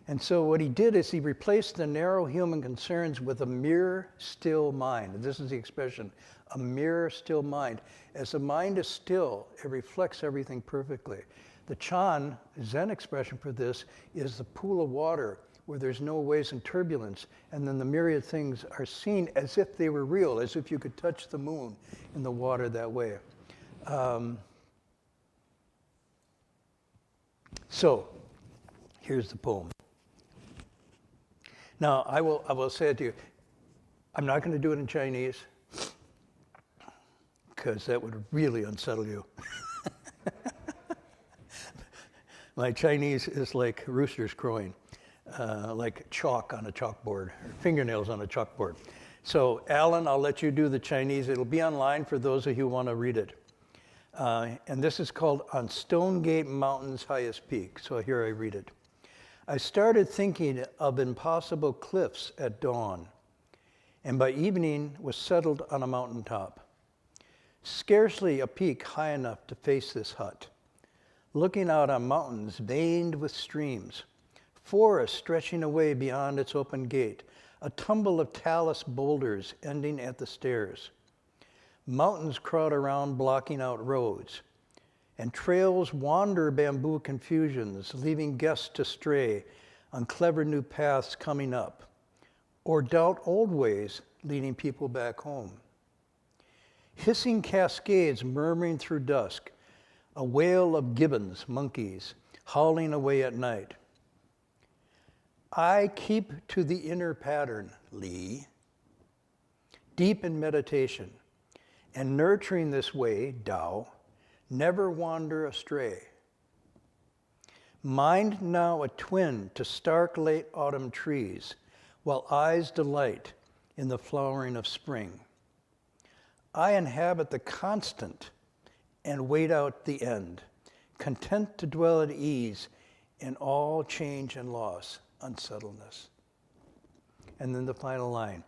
And so what he did is he replaced the narrow human concerns with a mere, still mind. This is the expression, a mere, still mind. As the mind is still, it reflects everything perfectly. The Chan, Zen expression for this, is the pool of water where there's no waves and turbulence, and then the myriad things are seen as if they were real, as if you could touch the moon in the water that way. So, here's the poem. Now, I will say it to you, I'm not going to do it in Chinese, because that would really unsettle you. My Chinese is like roosters crowing, like chalk on a chalkboard, or fingernails on a chalkboard. So, Alan, I'll let you do the Chinese. It'll be online for those of you who want to read it. And this is called On Stonegate Mountain's Highest Peak. So here I read it. I started thinking of impossible cliffs at dawn, and by evening was settled on a mountaintop. Scarcely a peak high enough to face this hut. Looking out on mountains veined with streams, forest stretching away beyond its open gate, a tumble of talus boulders ending at the stairs. Mountains crowd around, blocking out roads, and trails wander bamboo confusions, leaving guests to stray on clever new paths coming up, or doubt old ways leading people back home. Hissing cascades murmuring through dusk, a wail of gibbons, monkeys, howling away at night. I keep to the inner pattern, Li, deep in meditation, and nurturing this way, Tao, never wander astray. Mind now a twin to stark late autumn trees, while eyes delight in the flowering of spring. I inhabit the constant and wait out the end, content to dwell at ease in all change and loss, unsettledness. And then the final line.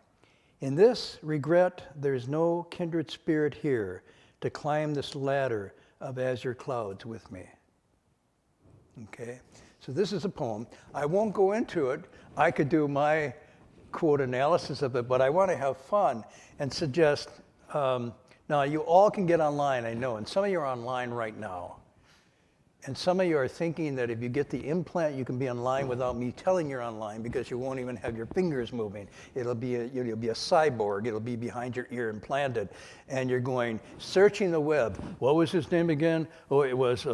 In this regret, there's no kindred spirit here to climb this ladder of azure clouds with me. Okay, so this is a poem. I won't go into it. I could do my quote analysis of it, but I want to have fun and suggest, now you all can get online, I know, and some of you are online right now. And some of you are thinking that if you get the implant, you can be online without me telling you're online because you won't even have your fingers moving. You'll be a cyborg. It'll be behind your ear implanted. And you're going, searching the web. What was his name again? Oh, it was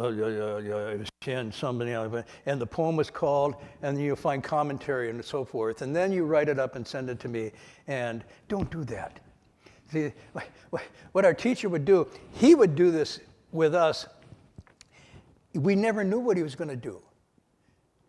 Chen, somebody else. And the poem was called, and then you'll find commentary and so forth. And then you write it up and send it to me. And don't do that. See, what our teacher would do, he would do this with us. We never knew what he was going to do.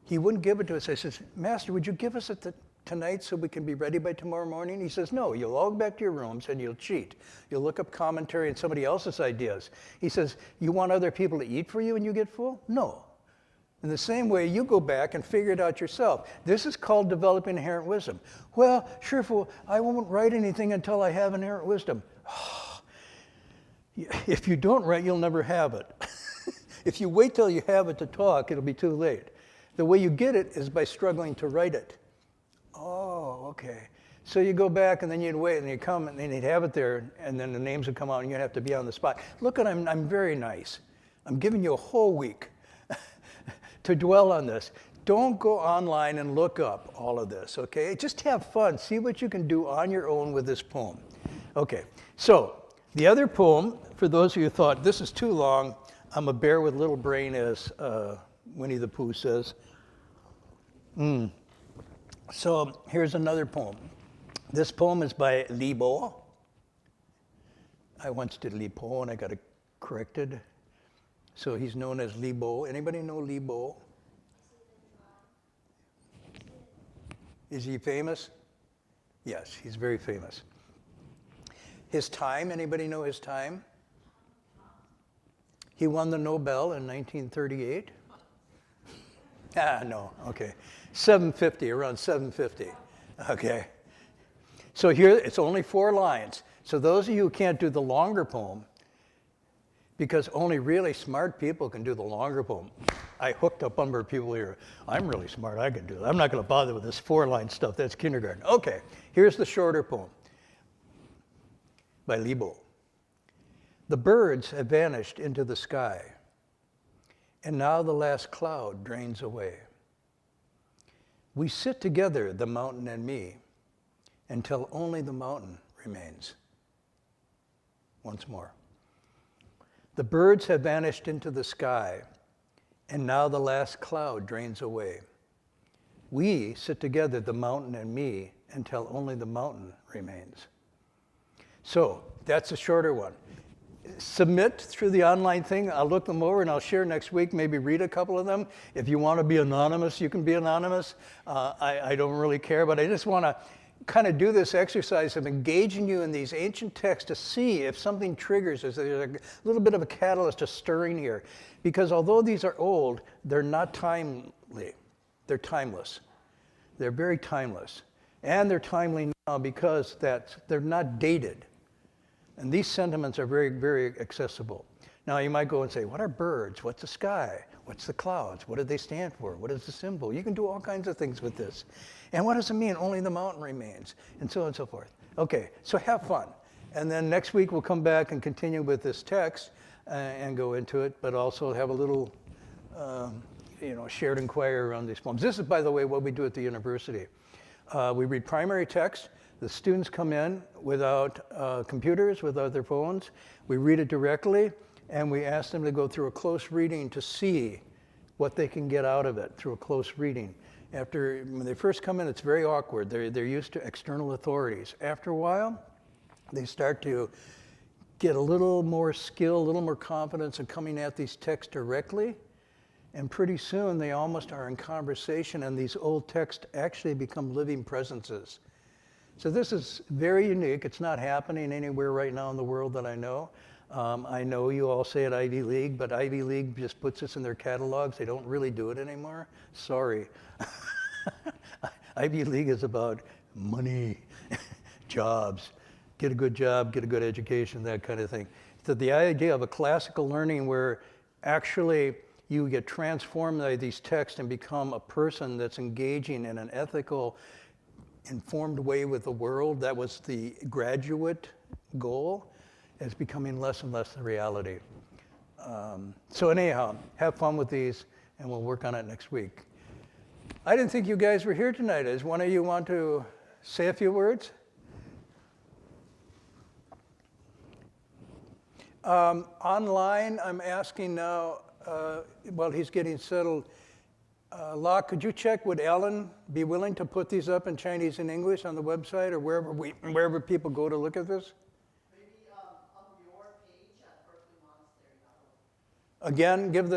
He wouldn't give it to us. I says, Master, would you give us it tonight so we can be ready by tomorrow morning? He says, no, you'll all go back to your rooms and you'll cheat. You'll look up commentary and somebody else's ideas. He says, you want other people to eat for you and you get full? No. In the same way, you go back and figure it out yourself. This is called developing inherent wisdom. Well, sure, fool, I won't write anything until I have inherent wisdom. If you don't write, you'll never have it. If you wait till you have it to talk, it'll be too late. The way you get it is by struggling to write it. Oh, okay. So you go back and then you'd wait and you come and then you'd have it there and then the names would come out and you'd have to be on the spot. Look, I'm very nice. I'm giving you a whole week to dwell on this. Don't go online and look up all of this, okay? Just have fun. See what you can do on your own with this poem. Okay, so the other poem, for those of you who thought this is too long, I'm a bear with little brain, as Winnie the Pooh says. So here's another poem. This poem is by Li Bo. I once did Li Po and I got it corrected. So he's known as Li Bo. Anybody know Li Bo? Is he famous? Yes, he's very famous. His time, anybody know his time? He won the Nobel in 1938. No, okay. 750, around 750. Okay. So here, it's only 4 lines. So those of you who can't do the longer poem, because only really smart people can do the longer poem. I hooked up a number of people here. I'm really smart, I can do it. I'm not going to bother with this 4-line stuff, that's kindergarten. Okay, here's the shorter poem by Li Bo. The birds have vanished into the sky, and now the last cloud drains away. We sit together, the mountain and me, until only the mountain remains. Once more. The birds have vanished into the sky, and now the last cloud drains away. We sit together, the mountain and me, until only the mountain remains. So that's a shorter one. Submit through the online thing. I'll look them over and I'll share next week, maybe read a couple of them. If you want to be anonymous, you can be anonymous. I don't really care, but I just want to kind of do this exercise of engaging you in these ancient texts to see if something triggers, is there a little bit of a catalyst, a stirring here. Because although these are old, they're not timely. They're timeless. They're very timeless. And they're timely now because they're not dated. And these sentiments are very, very accessible. Now you might go and say, what are birds? What's the sky? What's the clouds? What do they stand for? What is the symbol? You can do all kinds of things with this. And what does it mean? Only the mountain remains, and so on and so forth. Okay, so have fun. And then next week we'll come back and continue with this text and go into it, but also have a little shared inquiry around these poems. This is, by the way, what we do at the university. We read primary text. The students come in without computers, without their phones. We read it directly, and we ask them to go through a close reading to see what they can get out of it through a close reading. When they first come in, it's very awkward. They're used to external authorities. After a while, they start to get a little more skill, a little more confidence in coming at these texts directly. And pretty soon, they almost are in conversation, and these old texts actually become living presences. So this is very unique. It's not happening anywhere right now in the world that I know. I know you all say it Ivy League, but Ivy League just puts this in their catalogs. They don't really do it anymore. Sorry. Ivy League is about money, jobs, get a good job, get a good education, that kind of thing. So the idea of a classical learning where actually you get transformed by these texts and become a person that's engaging in an ethical, informed way with the world, that was the graduate goal, is becoming less and less the reality. So anyhow, have fun with these, and we'll work on it next week. I didn't think you guys were here tonight. Does one of you want to say a few words? Online, I'm asking now, while he's getting settled, Locke, could you check, would Ellen be willing to put these up in Chinese and English on the website or wherever people go to look at this? Maybe on your page at berkeleymonastery.org. Again, give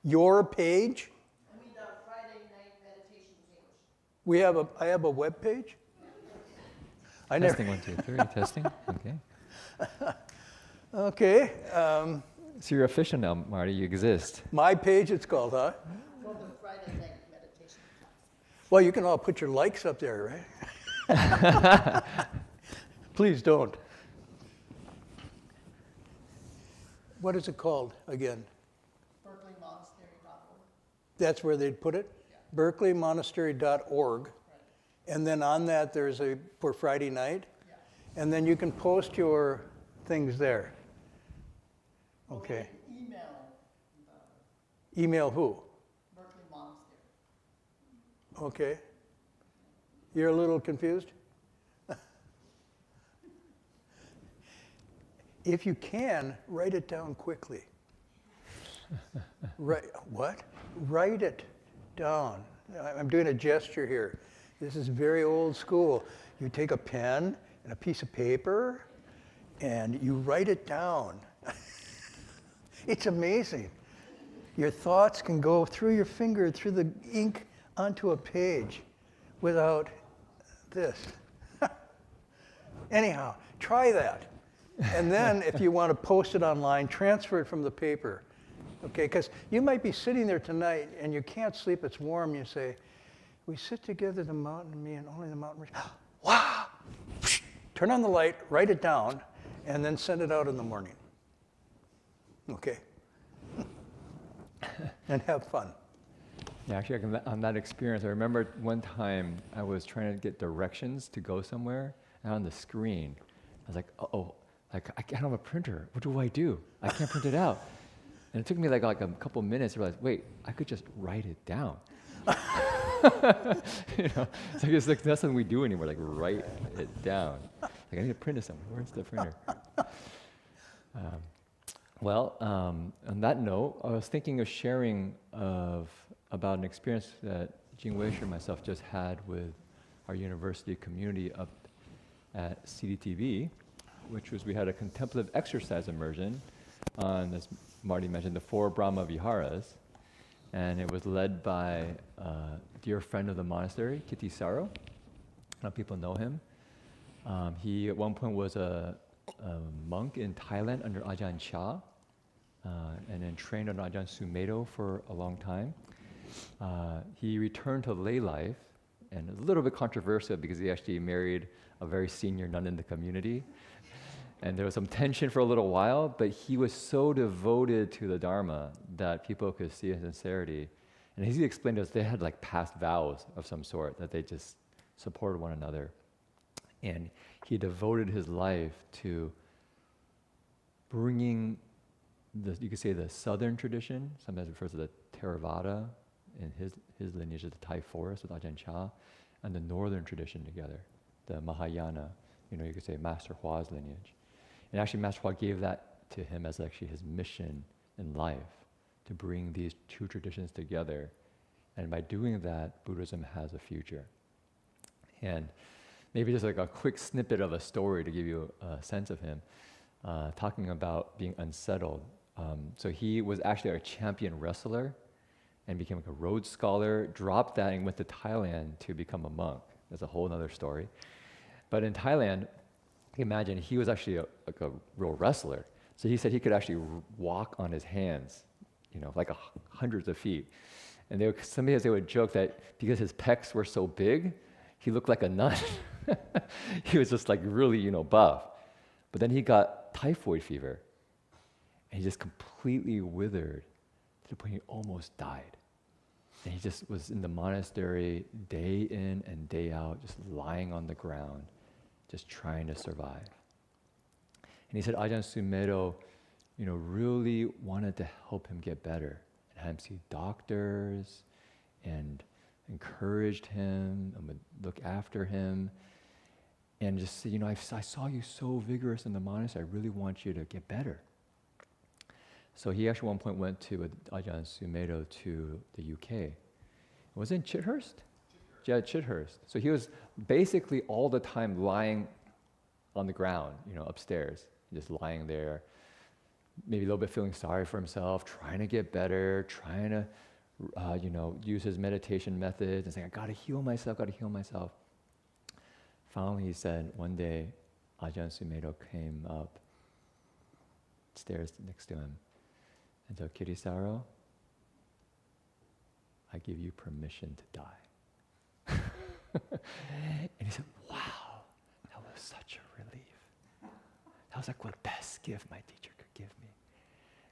your page. I mean, Friday night meditations English. I have a web page. Testing 1, 2, 3. Testing. Okay. Okay. So you're official now, Marty. You exist. My page, it's called, huh? For the Friday night meditation class. Well, you can all put your likes up there, right? Please don't. What is it called again? berkeleymonastery.org. That's where they'd put it? Yeah. berkeleymonastery.org. Right. And then on that, there's for Friday night. Yeah. And then you can post your things there. Okay. Email who? Berkeley Monastery. Okay. You're a little confused? If you can, write it down quickly. What? Write it down. I'm doing a gesture here. This is very old school. You take a pen and a piece of paper and you write it down. It's amazing. Your thoughts can go through your finger, through the ink, onto a page without this. Anyhow, try that. And then if you want to post it online, transfer it from the paper. Okay, because you might be sitting there tonight and you can't sleep, it's warm, you say, we sit together, the mountain, me, and only the mountain. Wow! Turn on the light, write it down, and then send it out in the morning. Okay? And have fun. Yeah, actually, on that experience, I remember one time I was trying to get directions to go somewhere, and on the screen, I was like, uh-oh, like, I don't have a printer. What do I do? I can't print it out. And it took me like a couple minutes to realize, wait, I could just write it down. It's like that's something we do anymore, like write it down. Like I need to print it somewhere. Where's the printer? On that note, I was thinking of sharing about an experience that Jing Weisher and myself just had with our university community up at CDTV, which was we had a contemplative exercise immersion on, as Marty mentioned, the 4 Brahma Viharas. And it was led by a dear friend of the monastery, Kitty Saro. A lot of people know him. He at one point was a monk in Thailand under Ajahn Chah, and then trained under Ajahn Sumedho for a long time. He returned to lay life, and a little bit controversial because he actually married a very senior nun in the community. And there was some tension for a little while, but he was so devoted to the Dharma that people could see his sincerity. And as he explained to us, they had like past vows of some sort that they just supported one another. And he devoted his life to bringing you could say the southern tradition, sometimes referred to the Theravada in his lineage of the Thai forest with Ajahn Chah, and the northern tradition together, the Mahayana, you could say Master Hua's lineage. And actually Master Hua gave that to him as actually his mission in life, to bring these 2 traditions together. And by doing that, Buddhism has a future. And maybe just like a quick snippet of a story to give you a sense of him, talking about being unsettled. So he was actually a champion wrestler and became like a Rhodes Scholar, dropped that and went to Thailand to become a monk. That's a whole other story. But in Thailand, imagine he was actually a real wrestler. So he said he could actually walk on his hands, like hundreds of feet. And sometimes they would joke that because his pecs were so big, he looked like a nun. He was just like really, buff. But then he got typhoid fever, and he just completely withered to the point he almost died. And he just was in the monastery day in and day out, just lying on the ground, just trying to survive. And he said Ajahn Sumedho, really wanted to help him get better, and had him see doctors, and encouraged him, and would look after him, and just said, I saw you so vigorous in the monastery, I really want you to get better. So he actually at one point went to Ajahn Sumedho to the UK. Was it in Chithurst? Yeah, Chithurst. So he was basically all the time lying on the ground, upstairs, just lying there, maybe a little bit feeling sorry for himself, trying to get better, trying to, use his meditation methods and saying, I gotta heal myself. Finally, he said, one day, Ajahn Sumedho came up stairs next to him and said, Kirisaro, I give you permission to die. And he said, wow, that was such a relief. That was like the best gift my teacher could give me.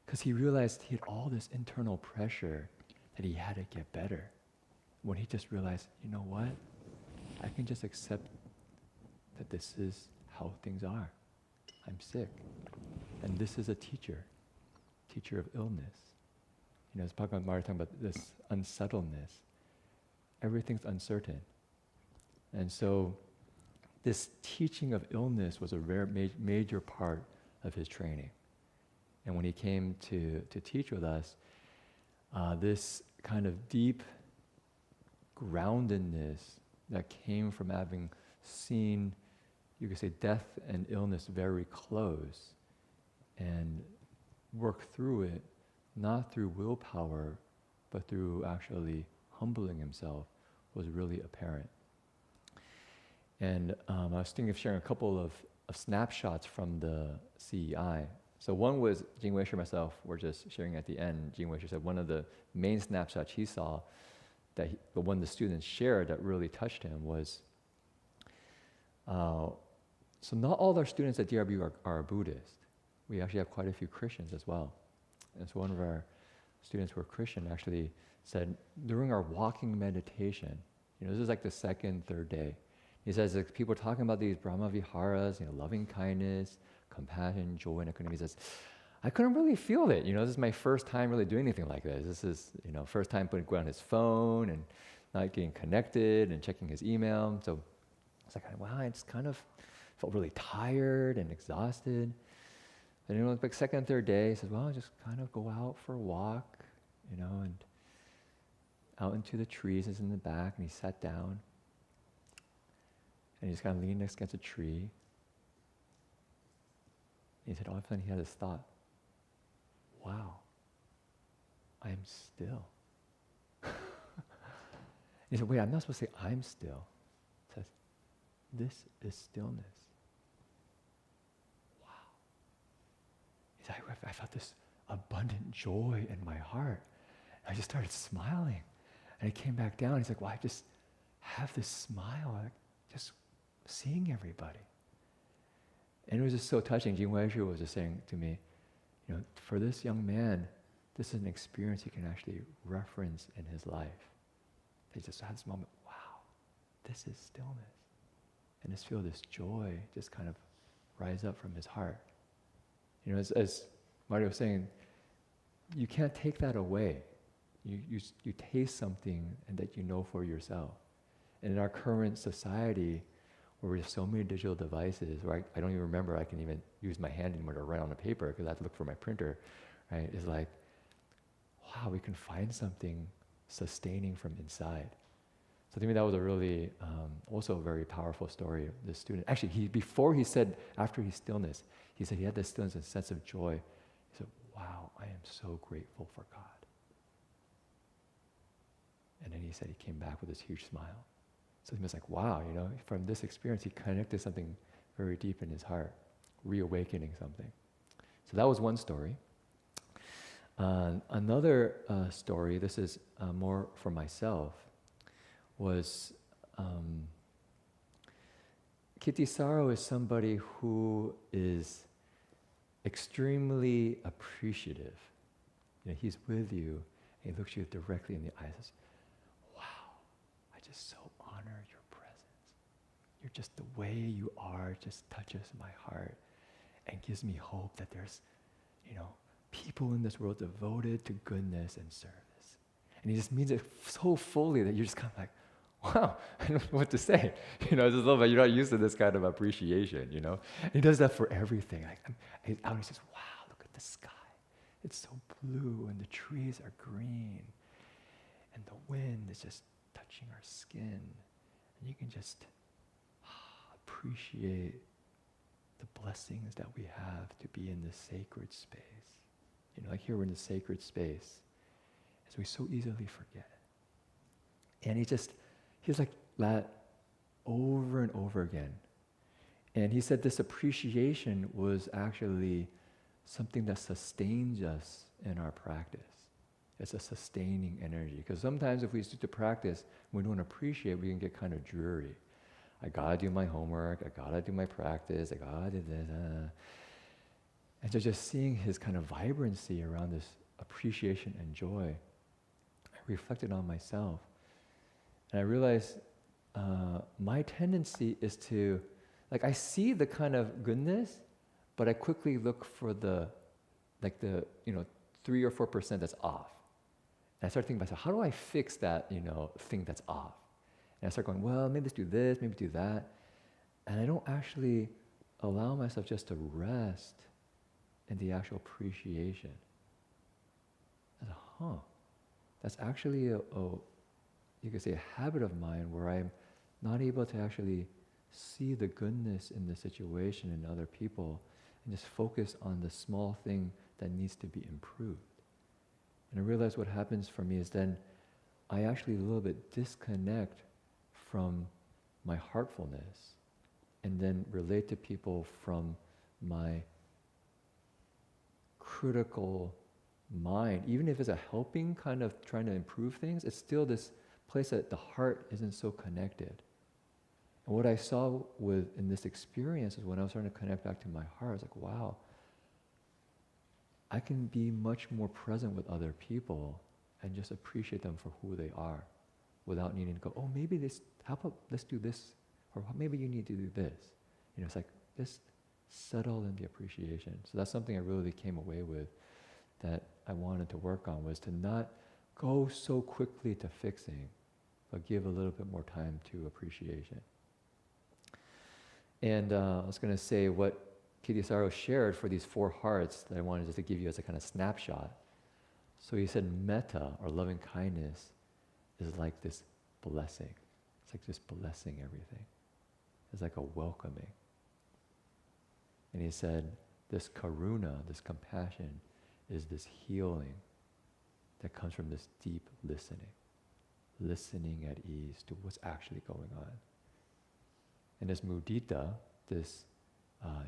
Because he realized he had all this internal pressure that he had to get better. When he just realized, you know what? I can just accept that this is how things are. I'm sick. And this is a teacher of illness. As Marty talking about this unsettledness. Everything's uncertain. And so this teaching of illness was a major part of his training. And when he came to teach with us, this kind of deep groundedness that came from having seen, you could say, death and illness very close, and work through it, not through willpower, but through actually humbling himself, was really apparent. And I was thinking of sharing a couple of snapshots from the CEI. So one was Jing Wei Shi and myself were just sharing at the end. Jing Wei Shi said one of the main snapshots he saw, the one the students shared that really touched him was, so not all our students at DRB are Buddhist. We actually have quite a few Christians as well. And so one of our students who are Christian actually said, during our walking meditation, this is like the second, third day, he says, like, people are talking about these Brahma Viharas, loving kindness, compassion, joy, and equanimity. He says, I couldn't really feel it. This is my first time really doing anything like this. This is, first time putting on his phone and not getting connected and checking his email. So it's like, wow, I just kind of felt really tired and exhausted. And like second, third day, he says, well, just kind of go out for a walk, and out into the trees. He's in the back, and he sat down. And he just kind of leaned next against a tree. He said, all of a sudden he had this thought, wow, I am still. He said, wait, I'm not supposed to say I'm still. He says, this is stillness. Wow. He said, I felt this abundant joy in my heart. I just started smiling. And he came back down. He's like, well, I just have this smile, like just seeing everybody. And it was just so touching. Jing Wei Shi was just saying to me, for this young man, this is an experience he can actually reference in his life. He just had this moment, wow, this is stillness. And just feel this joy just kind of rise up from his heart. As Marty was saying, you can't take that away. You taste something and that you know for yourself. And in our current society, where we have so many digital devices, where I don't even remember I can even use my hand anymore to write on a paper because I have to look for my printer, right? It's like, wow, we can find something sustaining from inside. So to me, that was a really, also a very powerful story of this student. Actually, before he said, after his stillness, he said he had this stillness and sense of joy. He said, wow, I am so grateful for God. And then he said he came back with this huge smile. So he was like, wow, from this experience, he connected something very deep in his heart, reawakening something. So that was one story. Another story, this is more for myself, was Kittisaro is somebody who is extremely appreciative. He's with you, and he looks you directly in the eyes and says, wow, I just so honor your presence. You're just the way you are, just touches my heart and gives me hope that there's, people in this world devoted to goodness and service. And he just means it so fully that you're just kind of like, wow, I don't know what to say. It's just a little bit, you're not used to this kind of appreciation, And he does that for everything. He's out and he says, wow, look at the sky. It's so blue and the trees are green. And the wind is just touching our skin. And you can just appreciate the blessings that we have to be in this sacred space. Like here we're in the sacred space, as we so easily forget. And he's like that over and over again. And he said this appreciation was actually something that sustains us in our practice. It's a sustaining energy. Because sometimes if we stick to practice, we don't appreciate, we can get kind of dreary. I gotta do my homework, I gotta do my practice, I gotta do this. And so just seeing his kind of vibrancy around this appreciation and joy, I reflected on myself. And I realized my tendency is to, I see the kind of goodness, but I quickly look for the 3 or 4% that's off. And I start thinking about, how do I fix that, thing that's off? And I start going, well, maybe let's do this, maybe do that. And I don't actually allow myself just to rest in the actual appreciation. I said, that's actually you could say a habit of mine where I'm not able to actually see the goodness in the situation and other people and just focus on the small thing that needs to be improved. And I realize what happens for me is then I actually a little bit disconnect from my heartfulness and then relate to people from my critical mind. Even if it's a helping kind of trying to improve things, it's still this place that the heart isn't so connected. And what I saw in this experience is when I was starting to connect back to my heart, I was like, wow, I can be much more present with other people and just appreciate them for who they are without needing to go, oh, maybe this, how about let's do this, or maybe you need to do this. You know, it's like, just settle in the appreciation. So that's something I really came away with that I wanted to work on, was to not go so quickly to fixing, but give a little bit more time to appreciation. And I was going to say what Kittisaro shared for these 4 hearts that I wanted just to give you as a kind of snapshot. So he said metta, or loving kindness, is like this blessing. It's like just blessing everything. It's like a welcoming. And he said this karuna, this compassion, is this healing that comes from this deep listening at ease to what's actually going on. And this mudita, this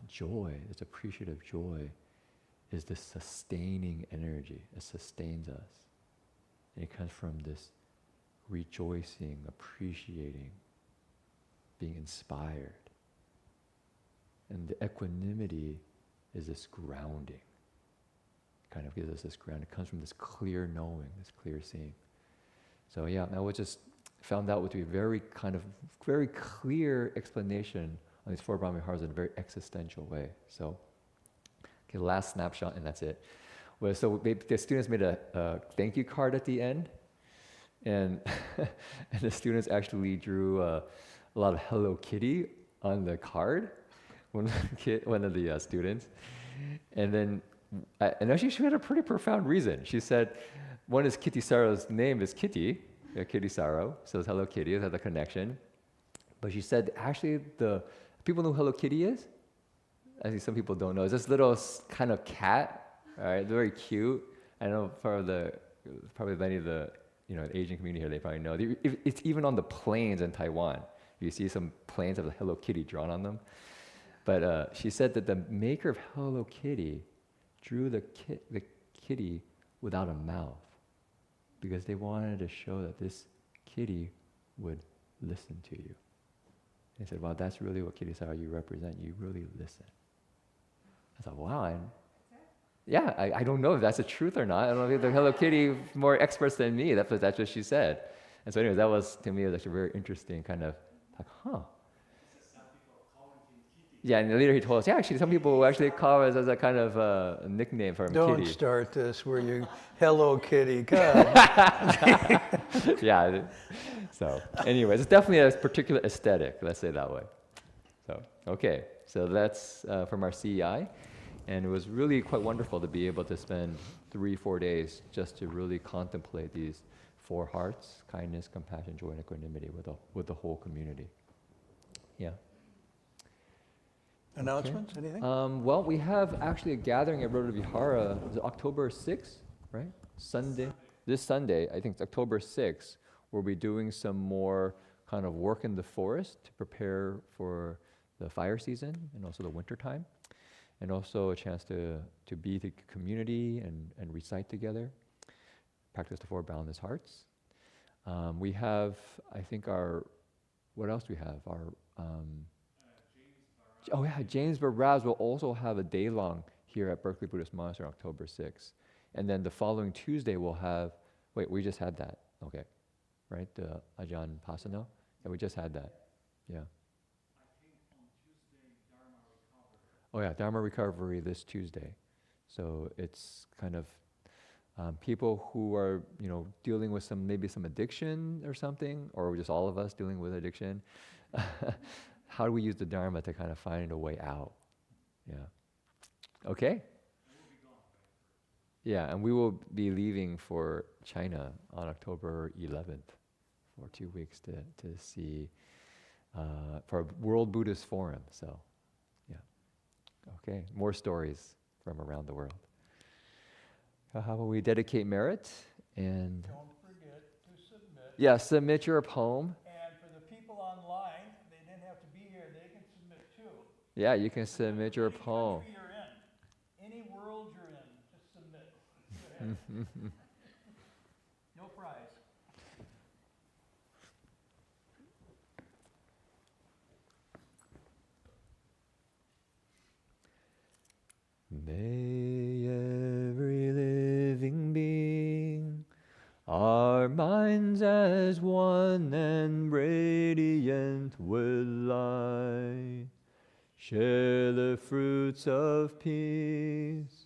joy, this appreciative joy, is this sustaining energy. It sustains us. And it comes from this rejoicing, appreciating, being inspired. And the equanimity is this grounding. Kind of gives us this ground. It comes from this clear knowing, this clear seeing. So yeah, I was just found out to be very clear explanation on these 4 Brahmi hearts in a very existential way. So, okay, last snapshot, and that's it. Well, so the students made a thank you card at the end, and and the students actually drew a lot of Hello Kitty on the card. One of the students, and then and actually she had a pretty profound reason. She said, one is Kittisaro's name is Kitty, Kittisaro, so it's Hello Kitty, it has a connection. But she said actually the people know who Hello Kitty is? I think some people don't know. It's this little kind of cat, right? Very cute. I know probably many of the Asian community here, they probably know. It's even on the planes in Taiwan. You see some planes have a Hello Kitty drawn on them. But she said that the maker of Hello Kitty drew the kitty without a mouth because they wanted to show that this kitty would listen to you. They said, wow, that's really what Kittisaro you represent. You really listen. I thought, wow. I don't know if that's the truth or not. I don't know if the Hello Kitty more experts than me. That's what she said. And so anyway, that was, to me, it was actually very interesting kind of like, huh. Yeah, and later he told us, actually, some people actually call us as a kind of a nickname for him, Don't Kitty. start this where you, Hello Kitty, God. Yeah. So, anyways, it's definitely a particular aesthetic, let's say it that way. So, okay. So that's from our CEI. And it was really quite wonderful to be able to spend 3-4 days just to really contemplate these 4 hearts, kindness, compassion, joy, and equanimity with the whole community. Yeah. Announcements, anything? Well, we have actually a gathering at Rota Vihara. Is it October 6th, right? Sunday. This Sunday, I think it's October 6th, we'll be doing some more kind of work in the forest to prepare for the fire season and also the winter time. And also a chance to be the community and recite together, practice the 4 boundless hearts. We have, I think what else do we have? James Baraz will also have a day-long here at Berkeley Buddhist Monastery on October 6th. And then the following Tuesday we'll have, we just had that, okay, right? The Ajahn Pasano? Yeah, we just had that, yeah. Dharma Recovery this Tuesday. So it's kind of people who are, dealing with maybe some addiction or something, or just all of us dealing with addiction. How do we use the Dharma to kind of find a way out? Yeah. Okay. Yeah, and we will be leaving for China on October 11th for 2 weeks to see for a World Buddhist Forum. So, yeah. Okay, more stories from around the world. How about we dedicate merit and Don't forget to submit. yeah, submit your poem. And for the people online, they didn't have to be here, they can submit too. Yeah, you can submit your Any poem. country you're in, any world you're in, just submit. Go ahead. No prize. May every living being, our minds as one and radiant with light, share the fruits of peace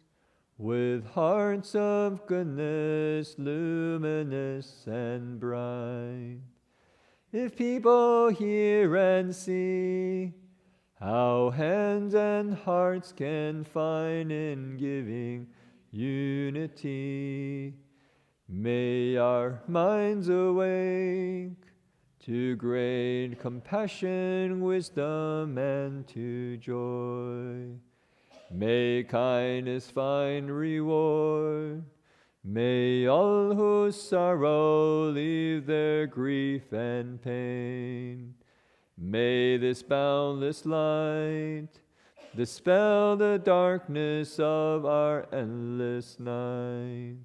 with hearts of goodness, luminous and bright. If people hear and see how hands and hearts can find in giving unity, may our minds awake to great compassion, wisdom, and to joy. May kindness find reward. May all who sorrow leave their grief and pain. May this boundless light dispel the darkness of our endless night.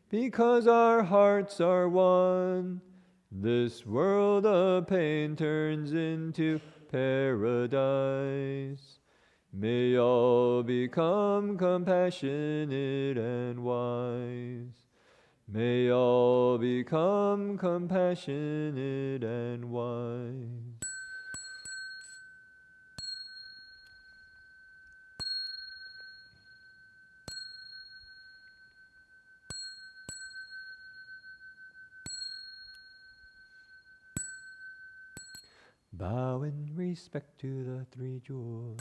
Because our hearts are one, this world of pain turns into paradise. May all become compassionate and wise. May all become compassionate and wise. Bow in respect to the three jewels.